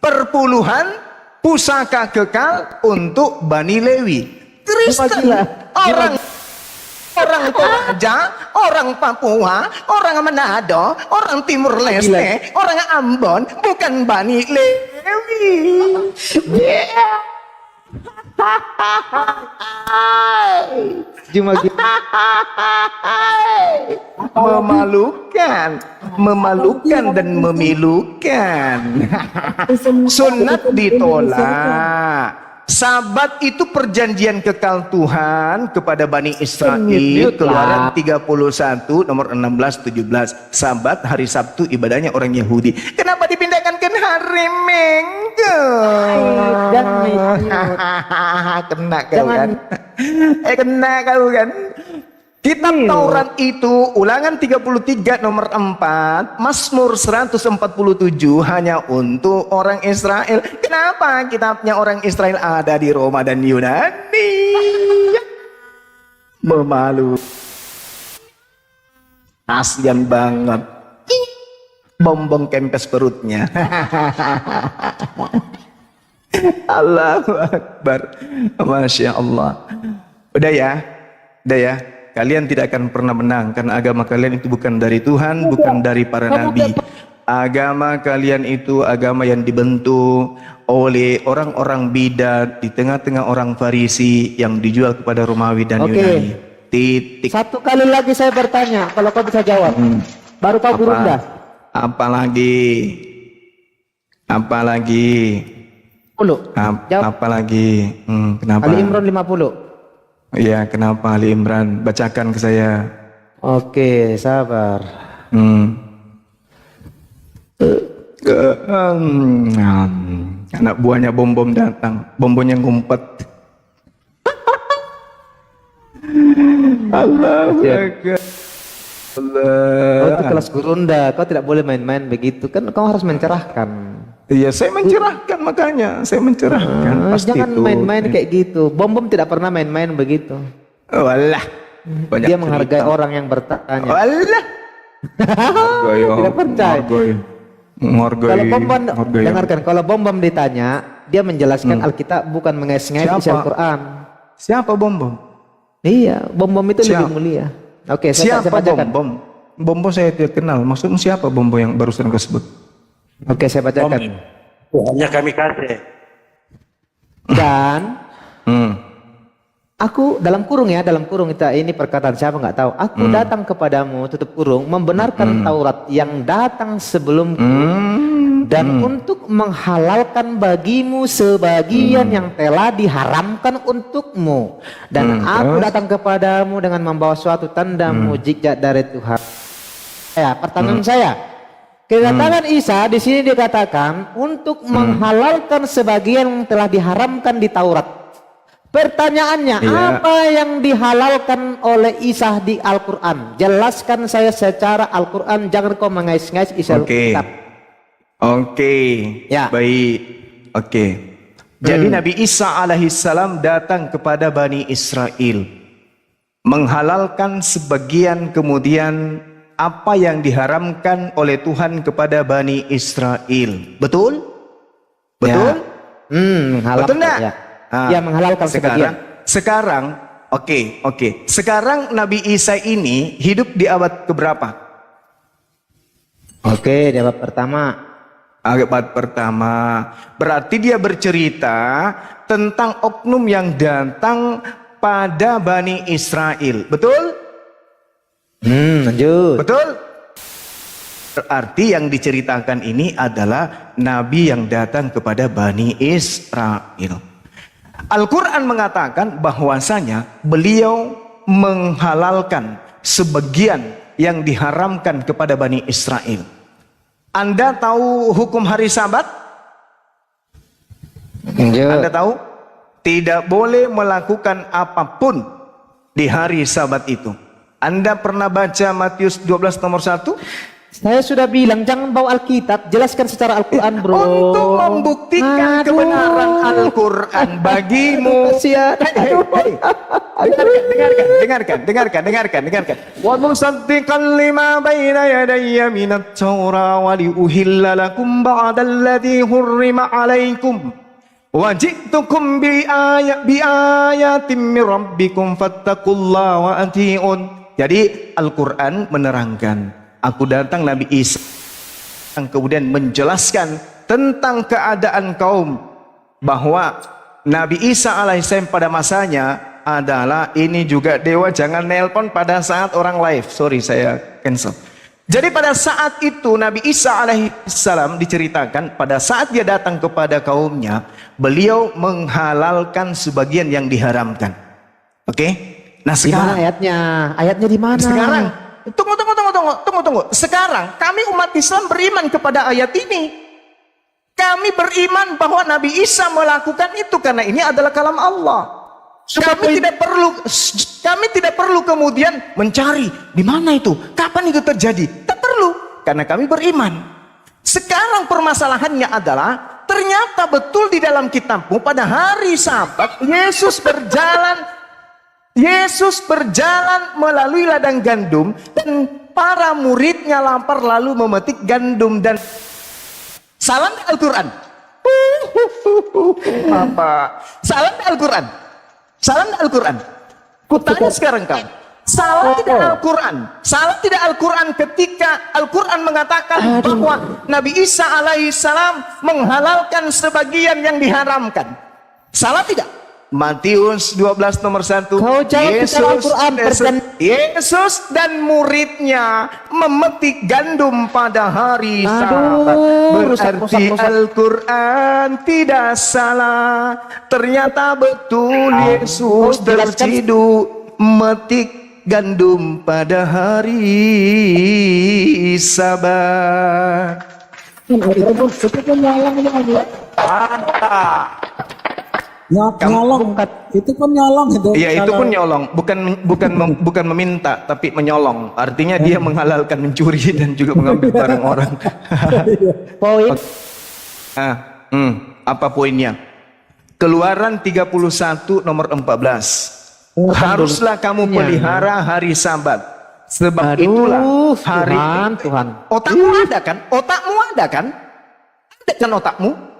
Perpuluhan pusaka kekal untuk Bani Lewi. Kristen, orang Toraja, orang Papua, orang Manado, orang Timur Leste, orang Ambon, bukan Bani Lewi. Cuma gitu. Memalukan dan memilukan. Sunat ditolak. Sabat itu perjanjian kekal Tuhan kepada Bani Israel. Keluaran 31 nomor 16-17. Sabat hari Sabtu ibadahnya orang Yahudi. Kenapa dipindahkan ke hari Minggu? Kena kau kan? Kena kau kan? Kitab Taurat itu Ulangan 33 nomor 4, Mazmur 147 hanya untuk orang Israel. Kenapa kitabnya orang Israel ada di Roma dan Yunani? Memalu. Kasian banget. Bombong kempes perutnya. Allahu Akbar. Masya Allah. Udah ya. Kalian tidak akan pernah menang karena agama kalian itu bukan dari Tuhan, bukan dari para nabi. Agama kalian itu agama yang dibentuk oleh orang-orang bidat di tengah-tengah orang Farisi yang dijual kepada Romawi dan Yunani. Titik. Satu kali lagi saya bertanya, kalau kau bisa jawab. Baru kau berunda. Apalagi? Jawab. Apalagi? Kenapa? Ali Imran 50. Iya, kenapa Ali Imran? Bacakan ke saya. Oke, sabar. Anak buahnya Bom datang. Bomnya ngumpet. Allahu Akbar. Kau itu kelas gurunda, kau tidak boleh main-main begitu. Kan kau harus mencerahkan. Iya, saya mencerahkan, makanya saya mencerahkan. Pasti Jangan itu. main-main kayak gitu. Bom tidak pernah main-main begitu. Walah. Dia menghargai orang yang bertanya. Walah. Tidak percaya. Kalau Bom dengarkan, kalau Bom ditanya, dia menjelaskan Alkitab bukan mengais-ngais isi Al-Quran. Siapa Bom? Iya, Bom itu lebih mulia. Oke, siapa bacakan. Bom saya tidak kenal. Maksudnya siapa Bom yang barusan kau sebut? Oke, saya bacakan. Hanya kami kasih. Dan Aku dalam kurung ya, dalam kurung itu ini perkataan siapa nggak tahu. Aku datang kepadamu, tutup kurung, membenarkan Taurat yang datang sebelumku dan untuk menghalalkan bagimu sebagian yang telah diharamkan untukmu. Dan aku datang kepadamu dengan membawa suatu tanda mukjizat dari Tuhan. Ya, pertanyaan saya, kedatangan Isa di sini dikatakan untuk menghalalkan sebagian yang telah diharamkan di Taurat. Pertanyaannya, apa yang dihalalkan oleh Isa di Al-Quran? Jelaskan saya secara Al-Quran, jangan kau mengais-ngais isi Alkitab. Oke, Ya. baik. Oke. Jadi Nabi Isa alaihissalam datang kepada Bani Israel, menghalalkan sebagian kemudian apa yang diharamkan oleh Tuhan kepada Bani Israel. Betul? Betul? Menghalalkan, Betul enggak? ya. Ya, menghalalkan sebagian. Sekarang, oke. Sekarang Nabi Isa ini hidup di abad keberapa? Oke, di abad pertama. Abad pertama. Berarti dia bercerita tentang oknum yang datang pada Bani Israel. Betul? Lanjut. Betul? Berarti yang diceritakan ini adalah Nabi yang datang kepada Bani Israel. Al-Quran mengatakan bahwasanya beliau menghalalkan sebagian yang diharamkan kepada Bani Israel. Anda tahu hukum hari Sabat? Anda tahu? Tidak boleh melakukan apapun di hari Sabat itu. Anda pernah baca Matius 12 nomor 1? Saya sudah bilang jangan bawa Alkitab, jelaskan secara Al-Quran, bro. Untuk membuktikan kebenaran Al-Quran bagimu. Dengarkan. Wa musaddiqan lima baina yadayya minat Taura wa liuhilla lakum ba'dalladzi hurrima 'alaikum. Wa ji'tukum bi ayatin min rabbikum fattaqullaha wa ati'un. Jadi Al-Quran menerangkan, aku datang Nabi Isa yang kemudian menjelaskan tentang keadaan kaum, bahwa Nabi Isa alaihissalam pada masanya adalah ini juga dewa. Jangan nelpon pada saat orang live, sorry saya cancel. Jadi pada saat itu Nabi Isa alaihissalam diceritakan pada saat dia datang kepada kaumnya, beliau menghalalkan sebagian yang diharamkan. Oke? Nah Di mana sekarang ayatnya? Ayatnya di mana? sekarang, tunggu. Sekarang kami umat Islam beriman kepada ayat ini. Kami beriman bahwa Nabi Isa melakukan itu karena ini adalah kalam Allah. Kami tidak perlu kemudian mencari di mana itu, kapan itu terjadi. Tak perlu, karena kami beriman. Sekarang permasalahannya adalah ternyata betul di dalam kitabmu pada hari Sabat Yesus berjalan melalui ladang gandum dan para muridnya lapar lalu memetik gandum dan salam Al-Quran. Apa? Salam Al-Quran. Kutanya sekarang kamu, salah tidak Al-Quran? Salah tidak Al-Quran ketika Al-Quran mengatakan bahwa Nabi Isa alaihissalam menghalalkan sebagian yang diharamkan? Salah tidak? Matius 12 nomor 1. Kau jawab secara Al-Quran. Yesus dan muridnya memetik gandum pada hari Sabat. Berarti Al-Quran tidak salah. Ternyata betul Yesus terciduk memetik gandum pada hari Sabat. Mantap. Nyolong, itu pun nyolong itu. Iya, itu pun nyolong, bukan meminta, tapi menyolong. Artinya dia menghalalkan mencuri dan juga mengambil barang orang. Poin. Apa poinnya? Keluaran 31 nomor 14. Haruslah kamu pelihara hari Sabat. Sebab itulah hari Tuhan. Otakmu ada kan? Ada kan otakmu?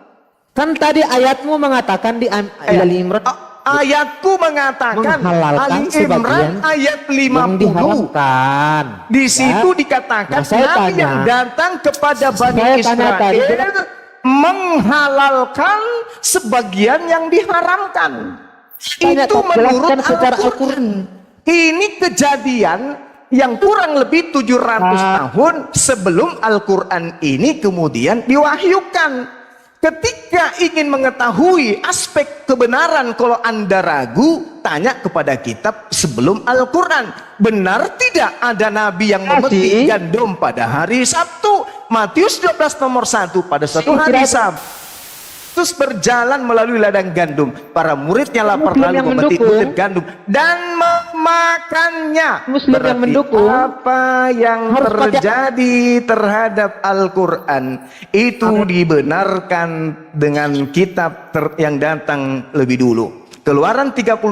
Kan tadi ayatmu mengatakan di Ali Imran Ayatku mengatakan menghalalkan Ali Imran ayat 50. diharamkan. Di situ dikatakan Nabi yang datang kepada Bani Israel menghalalkan sebagian yang diharamkan. Tanya, Itu menurut jelaskan secara Al-Quran. Ini kejadian yang kurang lebih 700 tahun sebelum Al-Quran ini kemudian diwahyukan. Ketika ingin mengetahui aspek kebenaran, kalau Anda ragu, tanya kepada kitab sebelum Al-Quran. Benar tidak ada nabi yang memetik gandum pada hari Sabtu? Matius 12 nomor 1, pada suatu hari Sabtu Yesus berjalan melalui ladang gandum. Para muridnya lapar lalu memetik butir gandum dan memakannya. Muslim yang Berarti mendukung apa yang terjadi terhadap Al-Quran itu dibenarkan dengan kitab yang datang lebih dulu. Keluaran 31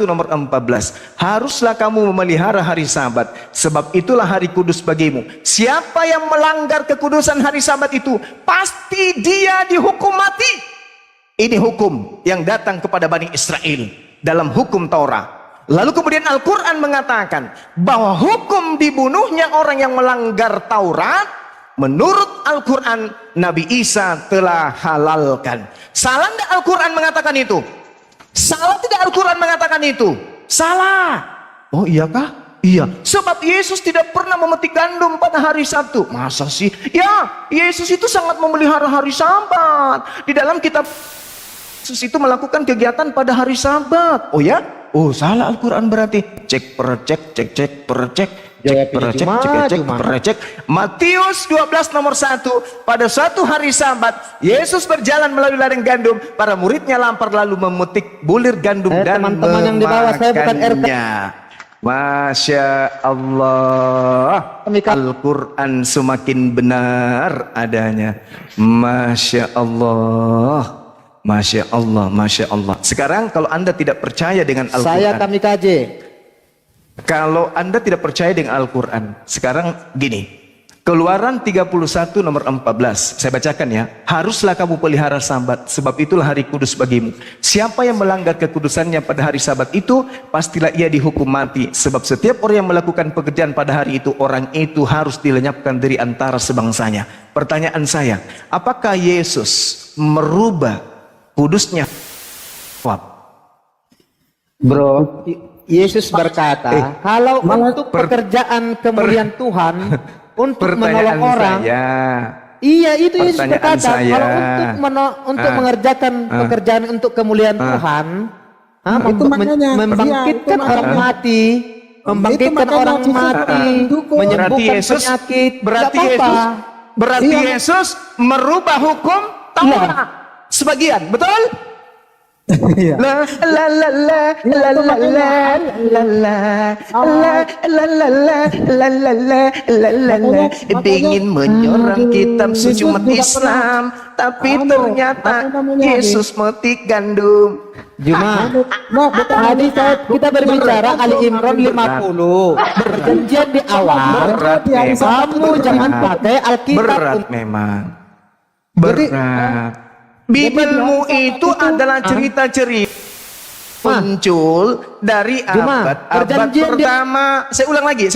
nomor 14. Haruslah kamu memelihara hari Sabat, sebab itulah hari kudus bagimu. Siapa yang melanggar kekudusan hari Sabat itu, pasti dia dihukum mati. Ini hukum yang datang kepada Bani Israel dalam hukum Taurat. Lalu kemudian Al-Quran mengatakan bahwa hukum dibunuhnya orang yang melanggar Taurat, menurut Al-Quran Nabi Isa telah halalkan. Salah tidak Al-Quran mengatakan itu? Salah tidak Al-Quran mengatakan itu? Salah. Oh iyakah? Iya. Sebab Yesus tidak pernah memetik gandum pada hari Sabtu. Masa sih? Ya, Yesus itu sangat memelihara hari Sabat. Di dalam kitab Yesus itu melakukan kegiatan pada hari Sabat. Oh ya? Oh salah Al-Quran berarti. Cek percek, cek percek. Cek. Matius 12 nomor 1. Pada suatu hari Sabat, Yesus berjalan melalui ladang gandum. Para muridnya lapar lalu memetik bulir gandum dan teman-teman yang di bawah saya bukan RT. memakannya. Masya Allah, Al-Quran semakin benar adanya. Masya Allah. Masya Allah, Masya Allah. Sekarang kalau Anda tidak percaya dengan Al-Quran, saya kamikaze. kalau Anda tidak percaya dengan Al-Quran, sekarang gini. Keluaran 31 nomor 14. Saya bacakan ya. Haruslah kamu pelihara Sabat, sebab itulah hari kudus bagimu. Siapa yang melanggar kekudusannya pada hari Sabat itu, pastilah ia dihukum mati. Sebab setiap orang yang melakukan pekerjaan pada hari itu, orang itu harus dilenyapkan dari antara sebangsanya. Pertanyaan saya, apakah Yesus merubah kudusnya? Bro, Yesus berkata, kalau untuk pekerjaan kemuliaan Tuhan, untuk menolong orang, iya itu Yesus berkata, kalau untuk mengerjakan pekerjaan untuk kemuliaan Tuhan, membangkitkan orang mati, membangkitkan orang mati, menyembuhkan penyakit, berarti Yesus merubah hukum Taurat sebagian, betul? La la la la la la la la la la. Ingin menyorang kitab suci umat Islam, tapi ternyata Yesus metik gandum. Juma, tadi kita berbicara Ali Imran 50. Perjanjian di awal, kamu jangan pakai Alkitab. Berat memang. Berat. Bibelmu itu adalah cerita-cerita muncul dari abad pertama. Saya ulang lagi.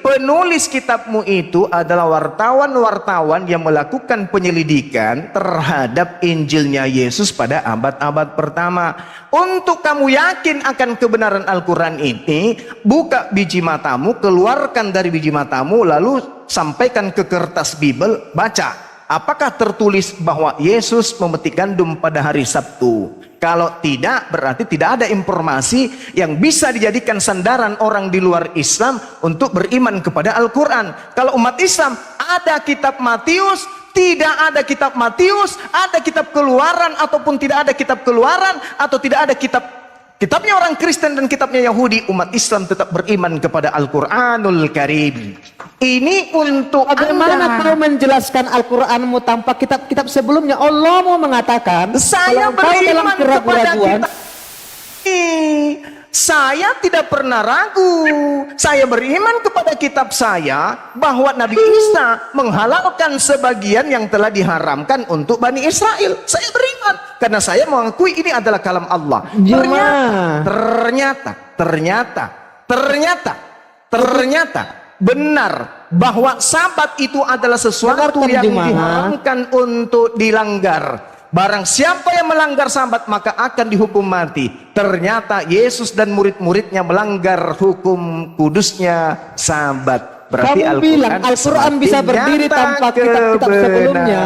Penulis kitabmu itu adalah wartawan-wartawan yang melakukan penyelidikan terhadap Injilnya Yesus pada abad-abad pertama. Untuk kamu yakin akan kebenaran Al-Quran ini, buka biji matamu, keluarkan dari biji matamu, lalu sampaikan ke kertas Bibel, baca. Apakah tertulis bahwa Yesus memetik gandum pada hari Sabtu? Kalau tidak, berarti tidak ada informasi yang bisa dijadikan sandaran orang di luar Islam untuk beriman kepada Al-Quran. Kalau umat Islam ada kitab Matius, tidak ada kitab Matius, ada kitab Keluaran ataupun tidak ada kitab Keluaran, atau tidak ada kitabnya orang Kristen dan kitabnya Yahudi, umat Islam tetap beriman kepada Al-Quranul Karim. Ini untuk bagaimana kau menjelaskan Al-Quranmu tanpa kitab-kitab sebelumnya? Allah mau mengatakan, saya beriman kepada kitab. Saya tidak pernah ragu. Saya beriman kepada kitab saya bahwa Nabi Isa menghalalkan sebagian yang telah diharamkan untuk Bani Israel. Saya beriman karena saya mengakui ini adalah kalam Allah. Ternyata benar bahwa Sabat itu adalah sesuatu yang diharamkan untuk dilanggar. barang siapa yang melanggar sabat maka akan dihukum mati. Ternyata Yesus dan murid-muridnya melanggar hukum kudusnya sabat. Berarti Kamu bilang Al-Quran bisa berdiri tanpa kitab-kitab sebelumnya.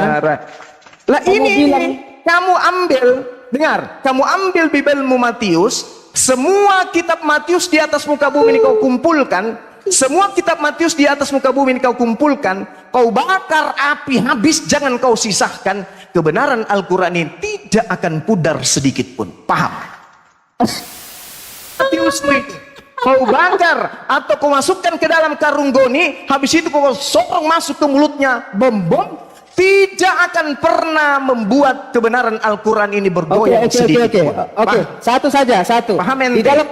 Lah ini bilang, kamu ambil, dengar, kamu ambil Bibelmu Matius, semua kitab Matius di atas muka bumi ini kau kumpulkan, semua kitab Matius di atas muka bumi ini kau kumpulkan, kau bakar api habis, jangan kau sisahkan. Kebenaran Al-Quran ini tidak akan pudar sedikit pun. Paham? Matius itu kau bakar atau kau masukkan ke dalam karung goni, habis itu kau sorong masuk ke mulutnya bom, tidak akan pernah membuat kebenaran Al-Quran ini bergoyang sedikit pun. Oke, satu saja, satu. Paham Di ente? dalam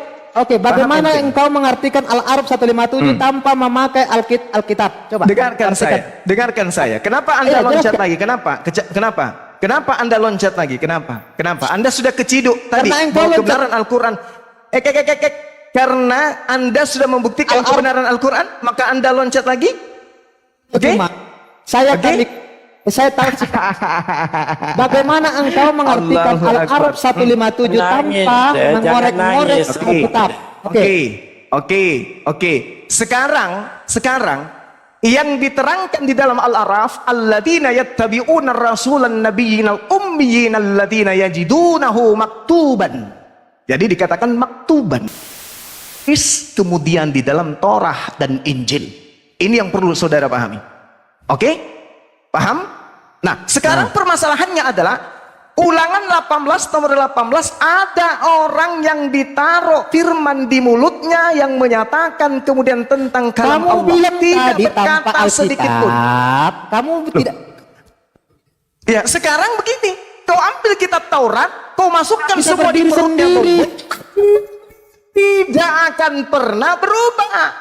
bagaimana Paham ente? engkau mengartikan Al-Araf 157 tanpa memakai Alkitab? Coba. Dengarkan artikan. dengarkan saya. Kenapa Anda Ayo, loncat jelaskan. lagi? Kenapa? Kenapa Anda loncat lagi? Kenapa? Anda sudah keciduk tadi Karena engkau bahwa loncat. kebenaran Al-Quran. Karena Anda sudah membuktikan kebenaran Al-Quran, maka Anda loncat lagi? Oke? Cuma, saya Oke? tadi saya tahu bagaimana engkau mengartikan Allahu Akbar. Al-Araf 157 Nangis, tanpa jangan mengorek-ngorek nangis. Alkitab. Oke. Sekarang yang diterangkan di dalam Al-Araf, alladzina yattabi'una rasulan nabiyyinal ummiyyin alladzina yajidunahu maktuban. Jadi dikatakan maktuban. Kemudian di dalam Torah dan Injil. Ini yang perlu saudara pahami. Oke? Paham? Nah, sekarang permasalahannya adalah Ulangan 18 nomor 18, ada orang yang ditaruh firman di mulutnya yang menyatakan kemudian tentang kalam Kamu Allah bilang tidak tadi tanpa berkata sedikit pun. Alkitab. Kamu tidak. Ya, sekarang begini, kau ambil kitab Taurat, kau masukkan Bisa semua di berdiri perutnya sendiri. tidak akan pernah berubah.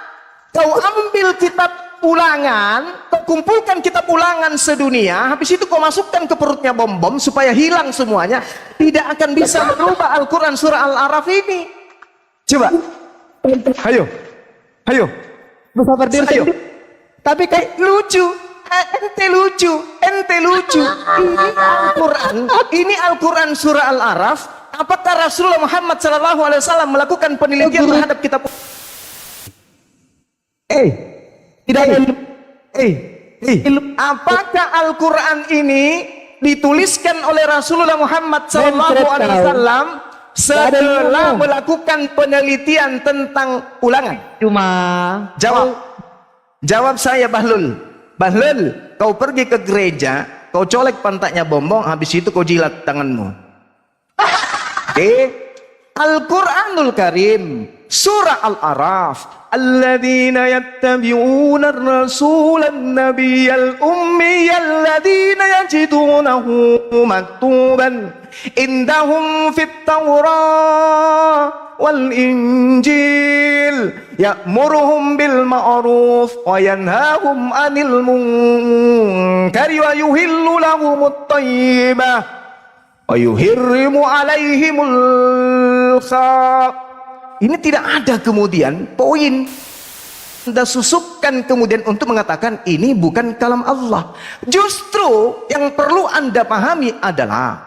Kau ambil kitab Ulangan, kau kumpulkan kitab Ulangan sedunia, habis itu kau masukkan ke perutnya bom-bom supaya hilang semuanya, tidak akan bisa berubah Al-Quran surah Al-Araf ini. Coba, ayo, Bisa berdiri ayo. sendiri. Tapi kan Lucu, ente lucu. Ini Al-Quran surah Al-Araf. Apakah Rasulullah Muhammad SAW melakukan penelitian terhadap kitab? tidak ada Apakah Al-Quran ini dituliskan oleh Rasulullah Muhammad SAW setelah melakukan penelitian tentang Ulangan? cuma Jawab saya, Bahlul. Kau pergi ke gereja, kau colek pantatnya bombong, habis itu kau jilat tanganmu. Oke? Al-Quranul Karim, surah Al-Araf. Alladzina yattabi'una ar-rasulan nabiyyal ummiyal ladzina yajidunahu maktuban indahum fit Taurah wal Injil ya'muruhum bil ma'ruf wa yanhahum 'anil munkari wa yuhillu lahumut thayyibah wa yuharrimu 'alaihimul khaba'ith. Ini tidak ada kemudian poin Anda susupkan kemudian untuk mengatakan ini bukan kalam Allah. Justru yang perlu Anda pahami adalah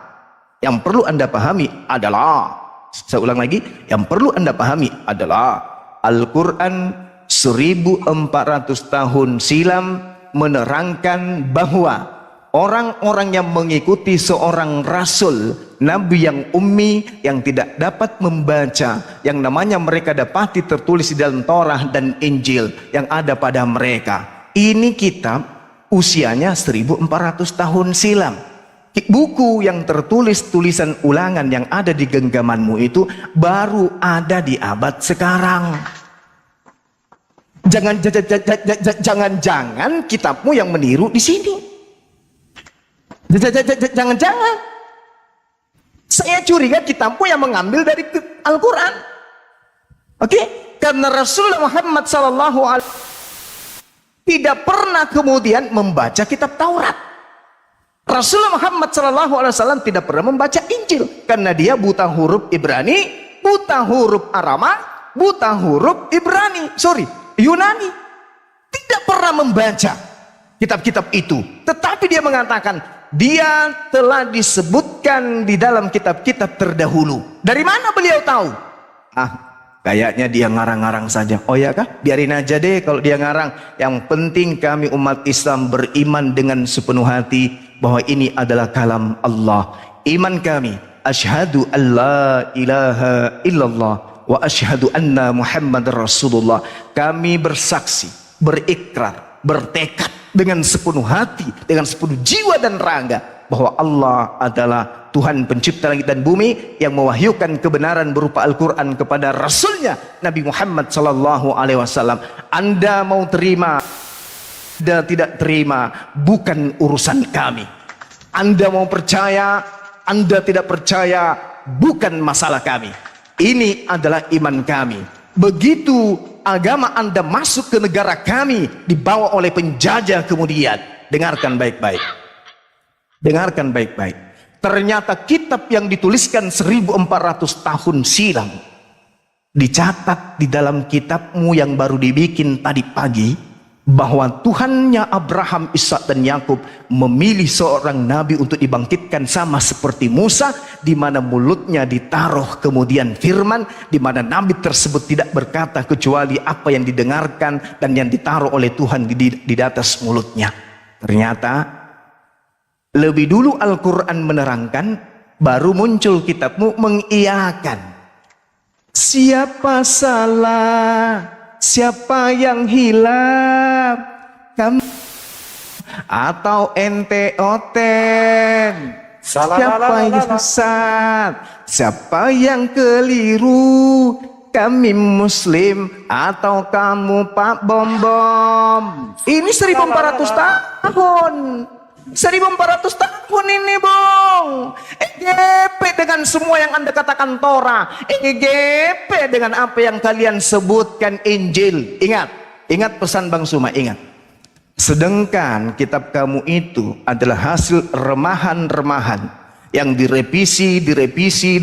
saya ulang lagi, yang perlu Anda pahami adalah Al-Quran 1400 tahun silam menerangkan bahwa orang-orang yang mengikuti seorang rasul, nabi yang ummi, yang tidak dapat membaca, yang namanya mereka dapati tertulis di dalam Torah dan Injil yang ada pada mereka. Ini kitab usianya 1400 tahun silam. Buku yang tertulis tulisan ulangan yang ada di genggamanmu itu baru ada di abad sekarang. Jangan-jangan kitabmu yang meniru di sini. Jangan-jangan saya curiga kitabmu yang mengambil dari Al-Quran. Oke? Karena Rasulullah Muhammad SAW tidak pernah kemudian membaca kitab Taurat. Rasulullah Muhammad SAW tidak pernah membaca Injil karena dia buta huruf Ibrani, buta huruf Arama, buta huruf Yunani. Tidak pernah membaca kitab-kitab itu. Tetapi dia mengatakan dia telah disebutkan di dalam kitab-kitab terdahulu. Dari mana beliau tahu? Kayaknya dia ngarang-ngarang saja. Oh ya kah? Biarin aja deh kalau dia ngarang. Yang penting kami umat Islam beriman dengan sepenuh hati bahwa ini adalah kalam Allah. Iman kami, asyhadu an la ilaha illallah wa asyhadu anna Muhammad Rasulullah. Kami bersaksi, berikrar, bertekad dengan sepenuh hati, dengan sepenuh jiwa dan raga bahwa Allah adalah Tuhan pencipta langit dan bumi yang mewahyukan kebenaran berupa Al-Quran kepada Rasulnya Nabi Muhammad SAW. Anda mau terima, Anda tidak terima, bukan urusan kami. Anda mau percaya, Anda tidak percaya, bukan masalah kami. Ini adalah iman kami. Begitu agama Anda masuk ke negara kami, dibawa oleh penjajah kemudian. Dengarkan baik-baik. Dengarkan baik-baik. Ternyata kitab yang dituliskan 1400 tahun silam dicatat di dalam kitabmu yang baru dibikin tadi pagi bahwa Tuhannya Abraham, Ishak dan Yakub memilih seorang nabi untuk dibangkitkan sama seperti Musa, di mana mulutnya ditaruh kemudian firman, di mana nabi tersebut tidak berkata kecuali apa yang didengarkan dan yang ditaruh oleh Tuhan di atas mulutnya. Ternyata lebih dulu Al-Quran menerangkan, baru muncul kitabmu mengiyakan. Siapa salah, siapa yang hilang, kamu atau ente oten, siapa yang sesat, siapa yang keliru, kami muslim atau kamu Pak Bom Bom. Ini 1400 tahun. 1400 tahun ini, Bung. EGP dengan semua yang Anda katakan Torah, EGP dengan apa yang kalian sebutkan Injil. Ingat pesan Bang Suma, ingat. Sedangkan kitab kamu itu adalah hasil remahan-remahan yang direvisi di Amerika,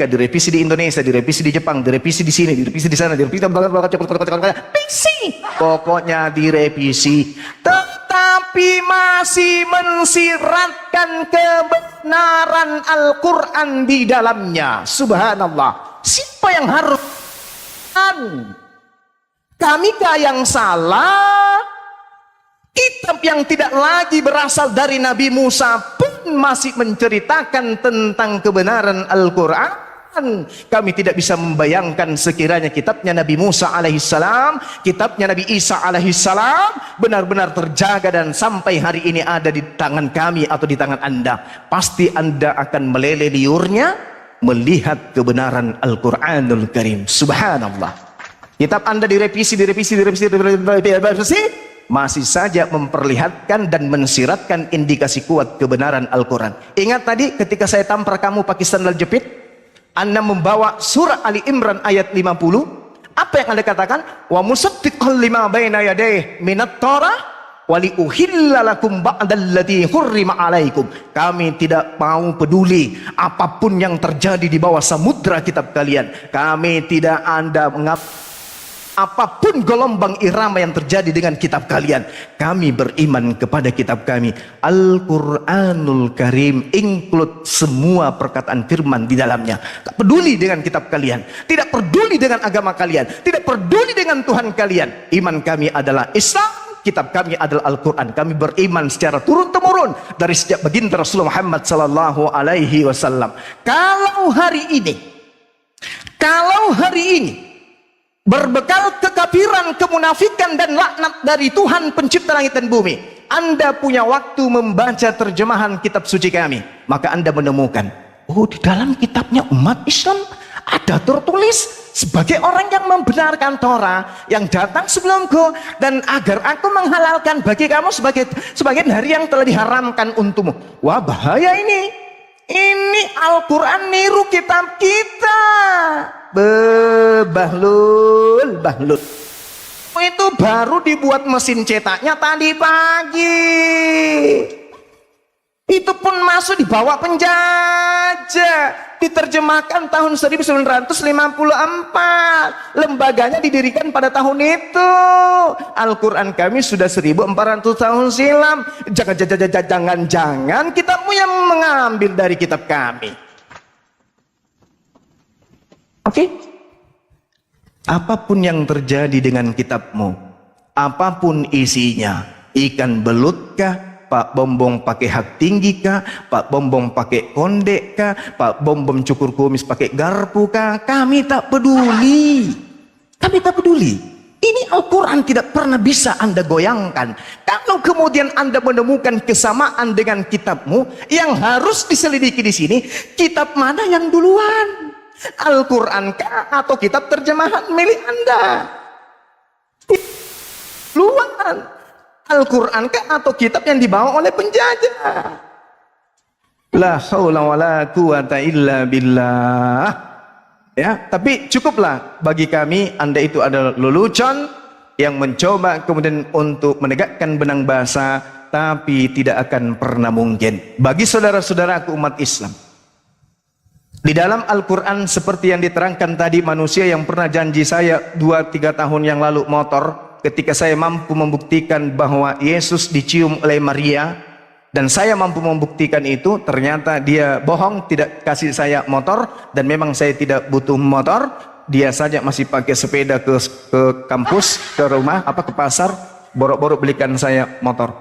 direvisi di Indonesia, direvisi di Jepang, direvisi di sini, direvisi di sana, direvisi pokoknya direvisi, tetapi masih mensiratkan kebenaran Al-Quran di dalamnya. Subhanallah. Siapa yang harus kamikah yang salah? Kitab yang tidak lagi berasal dari Nabi Musa pun masih menceritakan tentang kebenaran Al-Quran. Kami tidak bisa membayangkan sekiranya kitabnya Nabi Musa alaihissalam, kitabnya Nabi Isa alaihissalam benar-benar terjaga dan sampai hari ini ada di tangan kami atau di tangan Anda. Pasti Anda akan meleleh liurnya melihat kebenaran Al-Quranul Karim. Subhanallah. Kitab Anda direvisi, masih saja memperlihatkan dan mensiratkan indikasi kuat kebenaran Al-Quran. Ingat tadi ketika saya tampar kamu pakai sandal jepit, Anda membawa surah Ali Imran ayat 50. Apa yang Anda katakan? Wa musaddiqan lima baina yadayhi minat Torah wa li uhilla lakum ba'dalladzi hurrima alaikum. Kami tidak mau peduli apapun yang terjadi di bawah samudra kitab kalian. Kami tidak Anda mengapa apapun gelombang irama yang terjadi dengan kitab kalian. Kami beriman kepada kitab kami. Al-Quranul Karim include semua perkataan firman di dalamnya. Tak peduli dengan kitab kalian, tidak peduli dengan agama kalian, tidak peduli dengan Tuhan kalian. Iman kami adalah Islam, kitab kami adalah Al-Quran. Kami beriman secara turun-temurun dari sejak baginda Rasulullah Muhammad SAW. Kalau hari ini berbekal kekafiran, kemunafikan dan laknat dari Tuhan pencipta langit dan bumi, Anda punya waktu membaca terjemahan kitab suci kami, maka Anda menemukan, oh di dalam kitabnya umat Islam ada tertulis sebagai orang yang membenarkan Torah yang datang sebelumku, dan agar aku menghalalkan bagi kamu sebagian hari yang telah diharamkan untukmu. Wah, bahaya ini. Ini Al-Quran niru kitab kita. Bahlul. Itu baru dibuat mesin cetaknya tadi pagi. Itu pun masuk di bawah penjajah. diterjemahkan tahun 1954. Lembaganya didirikan pada tahun itu. Al-Quran kami sudah 1400 tahun silam. Jangan kitabmu yang mengambil dari kitab kami. Oke? Apapun yang terjadi dengan kitabmu, apapun isinya, ikan belut kah, Pak Bombong pakai hak tinggi kah, Pak Bombong pakai kondek kah, Pak Bombong cukur kumis pakai garpu kah, kami tak peduli. Kami tak peduli. Ini Al-Quran tidak pernah bisa Anda goyangkan. Kalau kemudian Anda menemukan kesamaan dengan kitabmu, yang harus diselidiki di sini, kitab mana yang duluan? Al-Quran kah atau kitab terjemahan milik Anda? Duluan. Al-Quran kah atau kitab yang dibawa oleh penjajah? La haula wala quwata illa billah. Ya, tapi cukuplah bagi kami Anda itu adalah lelucon yang mencoba kemudian untuk menegakkan benang basah, tapi tidak akan pernah mungkin. Bagi saudara-saudaraku umat Islam, di dalam Al-Quran seperti yang diterangkan tadi, manusia yang pernah janji saya 2-3 tahun yang lalu motor, ketika saya mampu membuktikan bahwa Yesus dicium oleh Maria, dan saya mampu membuktikan itu, ternyata dia bohong, tidak kasih saya motor, dan memang saya tidak butuh motor. Dia saja masih pakai sepeda ke kampus, ke rumah, ke pasar, borok-borok belikan saya motor.